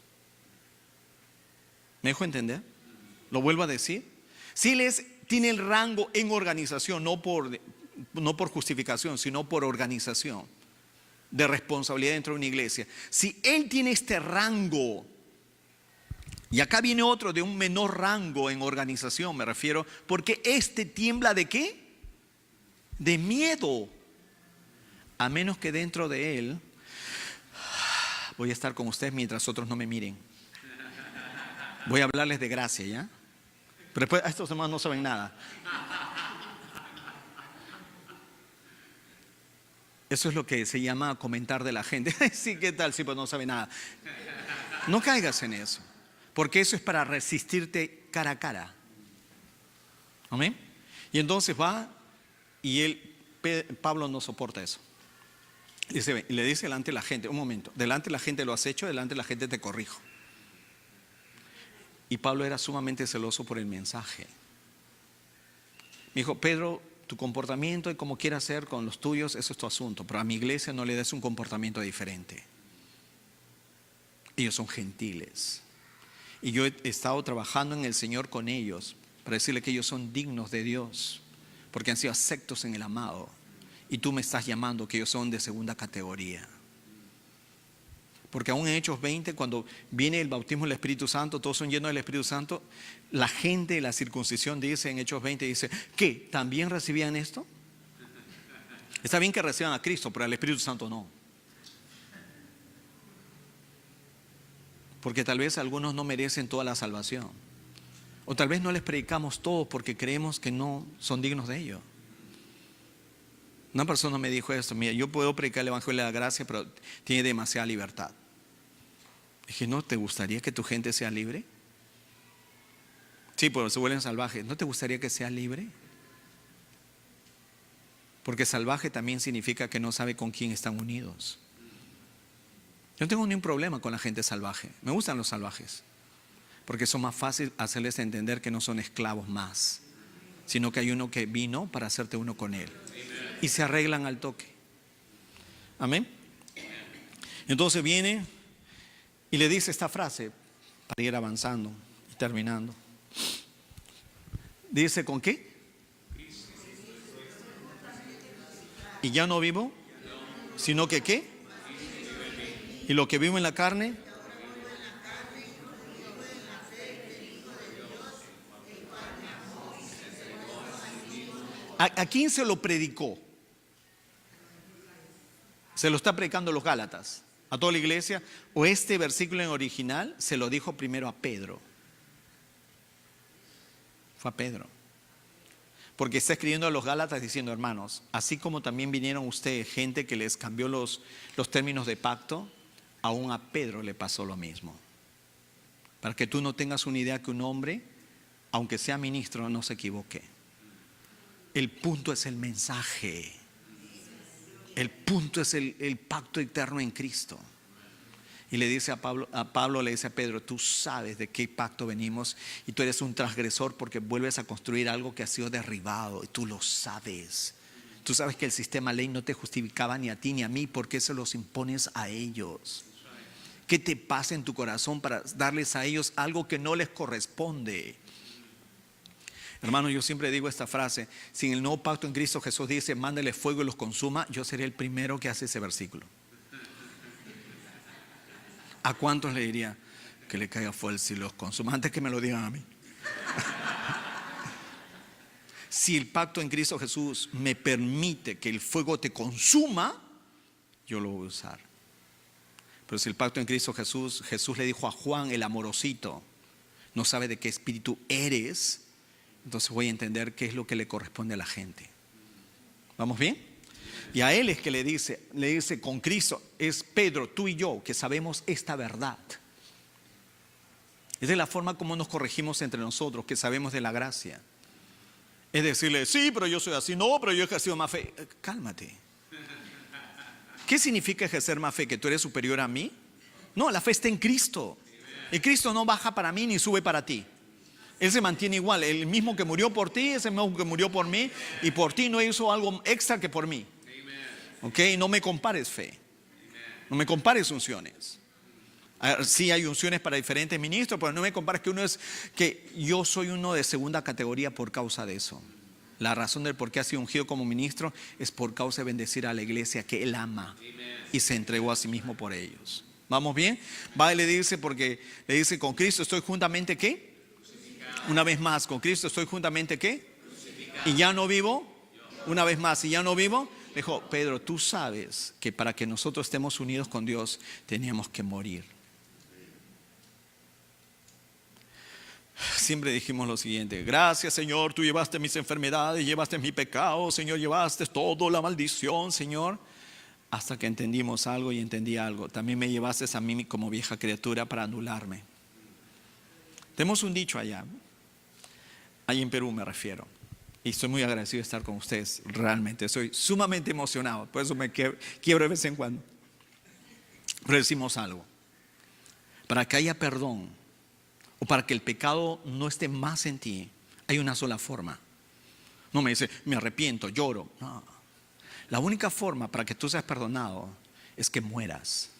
¿Me dejo entender? Lo vuelvo a decir. Si él tiene el rango en organización, no por justificación, sino por organización de responsabilidad dentro de una iglesia. Si él tiene este rango, y acá viene otro de un menor rango en organización, me refiero, porque este tiembla ¿de qué? De miedo. A menos que dentro de él, voy a estar con ustedes mientras otros no me miren. Voy a hablarles de gracia, ¿ya? Pero después estos demás no saben nada. Eso es lo que se llama comentar de la gente. Sí, ¿qué tal? Sí, pues no sabe nada. No caigas en eso, porque eso es para resistirte cara a cara. ¿Amén? Y entonces va y Pablo no soporta eso. Le dice delante de la gente, un momento, delante de la gente lo has hecho, delante de la gente te corrijo. Y Pablo era sumamente celoso por el mensaje. Me dijo, Pedro, tu comportamiento y como quieras ser con los tuyos, eso es tu asunto. Pero a mi iglesia no le des un comportamiento diferente. Ellos son gentiles. Y yo he estado trabajando en el Señor con ellos para decirle que ellos son dignos de Dios, porque han sido aceptos en el amado. Y tú me estás llamando que ellos son de segunda categoría. Porque aún en Hechos 20, cuando viene el bautismo del Espíritu Santo, todos son llenos del Espíritu Santo, la gente de la circuncisión dice en Hechos 20, dice, ¿qué? ¿También recibían esto? Está bien que reciban a Cristo, pero al Espíritu Santo no. Porque tal vez algunos no merecen toda la salvación. O tal vez no les predicamos todo porque creemos que no son dignos de ello. Una persona me dijo esto: mira, yo puedo predicar el Evangelio de la gracia, pero tiene demasiada libertad. Dije, ¿no te gustaría que tu gente sea libre? Sí, pero se vuelven salvajes. ¿No te gustaría que sea libre? Porque salvaje también significa que no sabe con quién están unidos. Yo no tengo ningún problema con la gente salvaje. Me gustan los salvajes, porque son más fácil hacerles entender que no son esclavos más, sino que hay uno que vino para hacerte uno con él. Y se arreglan al toque. Amén. Entonces viene y le dice esta frase para ir avanzando y terminando. Dice, ¿con qué? Y ya no vivo, sino que ¿qué? Y lo que vivo en la carne, ¿a quién se lo predicó? Se lo está predicando a los Gálatas, a toda la iglesia. O este versículo en original se lo dijo primero a Pedro. Fue a Pedro. Porque está escribiendo a los Gálatas diciendo, hermanos, así como también vinieron ustedes gente que les cambió los términos de pacto, aún a Pedro le pasó lo mismo. Para que tú no tengas una idea que un hombre, aunque sea ministro, no se equivoque. El punto es el mensaje. El punto es el pacto eterno en Cristo. Y le dice a Pablo le dice a Pedro, tú sabes de qué pacto venimos y tú eres un transgresor porque vuelves a construir algo que ha sido derribado y tú lo sabes. Tú sabes que el sistema ley no te justificaba ni a ti ni a mí, ¿por qué se los impones a ellos? ¿Qué te pasa en tu corazón para darles a ellos algo que no les corresponde? Hermano, yo siempre digo esta frase: si en el nuevo pacto en Cristo Jesús dice, mándale fuego y los consuma, yo seré el primero que hace ese versículo. ¿A cuántos le diría que le caiga fuego si los consuma? Antes que me lo digan a mí. Si el pacto en Cristo Jesús me permite que el fuego te consuma, yo lo voy a usar. Pero si el pacto en Cristo Jesús, Jesús le dijo a Juan, el amorosito, no sabe de qué espíritu eres, entonces voy a entender qué es lo que le corresponde a la gente. ¿Vamos bien? Y a él es que le dice con Cristo, es Pedro, tú y yo, que sabemos esta verdad. Es de la forma como nos corregimos entre nosotros, que sabemos de la gracia. Es decirle, sí, pero yo soy así, no, pero yo he ejercido más fe. Cálmate. ¿Qué significa ejercer más fe? ¿Que tú eres superior a mí? No, la fe está en Cristo. Y Cristo no baja para mí ni sube para ti. Él se mantiene igual. El mismo que murió por ti es el mismo que murió por mí. Y por ti no hizo algo extra que por mí. ¿Ok? No me compares fe. No me compares unciones. Sí hay unciones para diferentes ministros, pero no me compares que yo soy uno de segunda categoría por causa de eso. La razón del por qué ha sido ungido como ministro es por causa de bendecir a la iglesia que él ama y se entregó a sí mismo por ellos. ¿Vamos bien? Va y le dice, porque le dice, con Cristo estoy juntamente ¿qué? Una vez más, con Cristo estoy juntamente ¿qué? Y ya no vivo. Una vez más, y ya no vivo. Dijo, Pedro, tú sabes que para que nosotros estemos unidos con Dios teníamos que morir. Siempre dijimos lo siguiente: gracias, Señor, tú llevaste mis enfermedades, llevaste mi pecado, Señor, llevaste toda la maldición, Señor. Hasta que entendimos algo y entendí algo. También me llevaste a mí como vieja criatura para anularme. Tenemos un dicho allá en Perú me refiero. Y estoy muy agradecido de estar con ustedes, realmente. Estoy sumamente emocionado, por eso me quiebro de vez en cuando. Pero decimos algo: para que haya perdón, o para que el pecado no esté más en ti, hay una sola forma. No me dice, me arrepiento, lloro. No. La única forma para que tú seas perdonado es que mueras.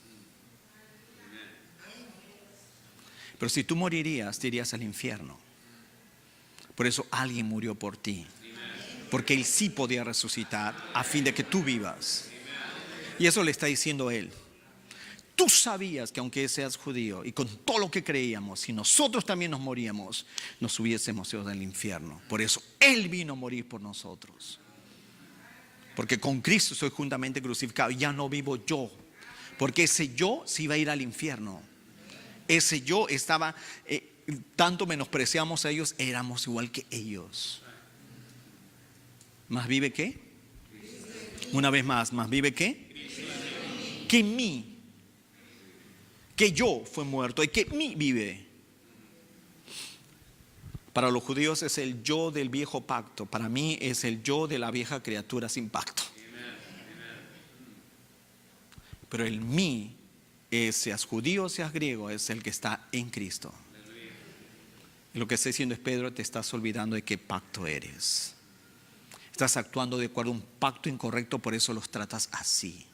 Pero si tú morirías, te irías al infierno. Por eso alguien murió por ti. Porque Él sí podía resucitar a fin de que tú vivas. Y eso le está diciendo Él. Tú sabías que aunque seas judío y con todo lo que creíamos, si nosotros también nos moríamos, nos hubiésemos ido al infierno. Por eso Él vino a morir por nosotros. Porque con Cristo soy juntamente crucificado. Ya no vivo yo. Porque ese yo se iba a ir al infierno. Ese yo estaba, tanto menospreciamos a ellos, éramos igual que ellos. ¿Más vive qué? Una vez más vive qué? Que mí. Que yo fue muerto y que mí vive. Para los judíos es el yo del viejo pacto. Para mí es el yo de la vieja criatura sin pacto. Pero el mí, seas judío o seas griego, es el que está en Cristo. Y lo que está diciendo es: Pedro, te estás olvidando de qué pacto eres. Estás actuando de acuerdo a un pacto incorrecto, por eso los tratas así.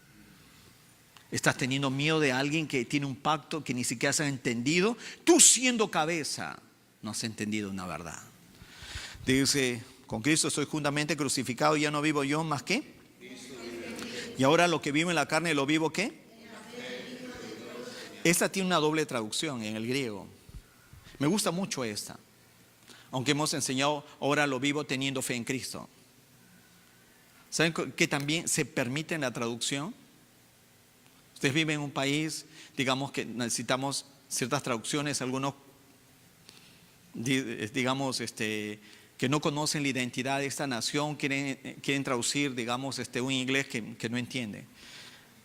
Estás teniendo miedo de alguien que tiene un pacto que ni siquiera se ha entendido. Tú, siendo cabeza, no has entendido una verdad. Dice: con Cristo soy juntamente crucificado y ya no vivo yo, más que. Y ahora lo que vivo en la carne, ¿lo vivo qué? Esta tiene una doble traducción en el griego. Me gusta mucho esta. Aunque hemos enseñado, ahora lo vivo teniendo fe en Cristo. ¿Saben que también se permite en la traducción? Ustedes viven en un país, digamos que necesitamos ciertas traducciones, algunos, digamos, que no conocen la identidad de esta nación, quieren traducir, digamos, un inglés que no entiende.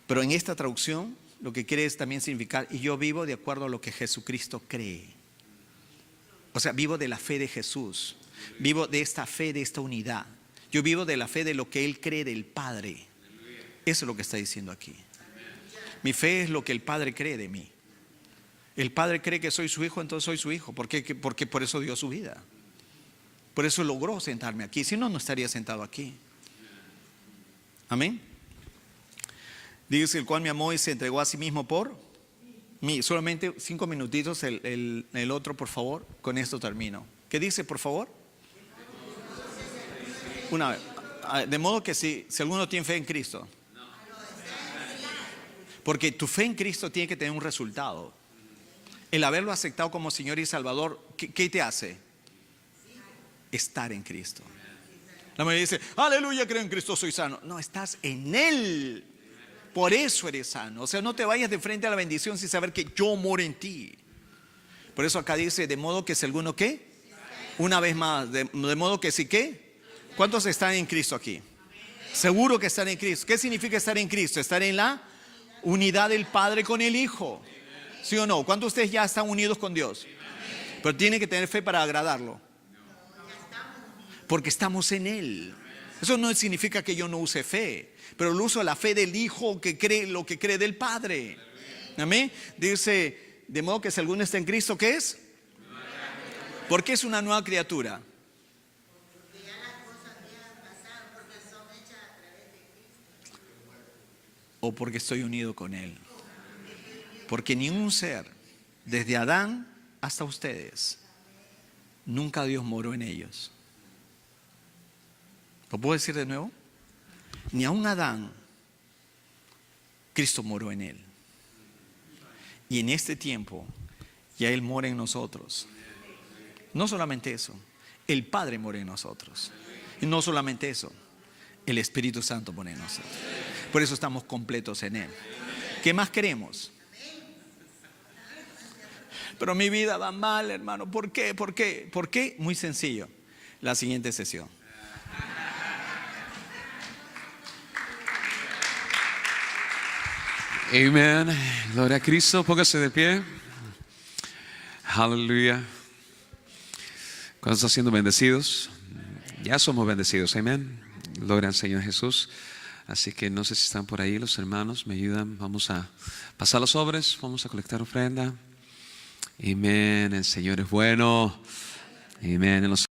Pero en esta traducción, lo que quiere es también significar: y yo vivo de acuerdo a lo que Jesucristo cree. O sea, vivo de la fe de Jesús, vivo de esta fe, de esta unidad. Yo vivo de la fe de lo que Él cree del Padre. Eso es lo que está diciendo aquí. Mi fe es lo que el Padre cree de mí. El Padre cree que soy su hijo, entonces soy su hijo. ¿Por qué? Porque por eso dio su vida. Por eso logró sentarme aquí. Si no, no estaría sentado aquí. Amén. Dice: el cual me amó y se entregó a sí mismo por mí. Solamente 5 minutitos el otro, por favor. Con esto termino. ¿Qué dice, por favor? Una vez. De modo que si alguno tiene fe en Cristo. Porque tu fe en Cristo tiene que tener un resultado. El haberlo aceptado como Señor y Salvador, ¿qué te hace? Estar en Cristo. La mayoría dice: aleluya, creo en Cristo, soy sano. No, estás en Él. Por eso eres sano. O sea, no te vayas de frente a la bendición sin saber que yo moro en ti. Por eso acá dice: de modo que si alguno ¿qué? Una vez más, de modo que si ¿qué? ¿Cuántos están en Cristo aquí? Seguro que están en Cristo. ¿Qué significa estar en Cristo? Estar en la unidad del Padre con el Hijo. ¿Sí o no? ¿Cuántos de ustedes ya están unidos con Dios? Pero tienen que tener fe para agradarlo. Porque estamos en Él. Eso no significa que yo no use fe, pero el uso de la fe del Hijo que cree lo que cree del Padre. Amén. Dice: de modo que si alguno está en Cristo, ¿qué es? ¿Por qué es una nueva criatura? Porque ya las cosas viejas pasaron, porque son hechas a través de Cristo. O porque estoy unido con Él. Porque ningún ser, desde Adán hasta ustedes, nunca Dios moró en ellos. ¿Lo puedo decir de nuevo? Ni aun Adán, Cristo moró en él. Y en este tiempo ya Él mora en nosotros. No solamente eso, el Padre mora en nosotros. Y no solamente eso, el Espíritu Santo mora en nosotros. Por eso estamos completos en Él. ¿Qué más queremos? Pero mi vida va mal, hermano. ¿Por qué? ¿Por qué? ¿Por qué? Muy sencillo. La siguiente sesión. Amén. Gloria a Cristo. Póngase de pie. Aleluya. ¿Cuántos están siendo bendecidos? Ya somos bendecidos. Amén. Gloria al Señor Jesús. Así que no sé si están por ahí los hermanos. Me ayudan. Vamos a pasar los sobres. Vamos a colectar ofrenda. Amén. El Señor es bueno. Amén. En los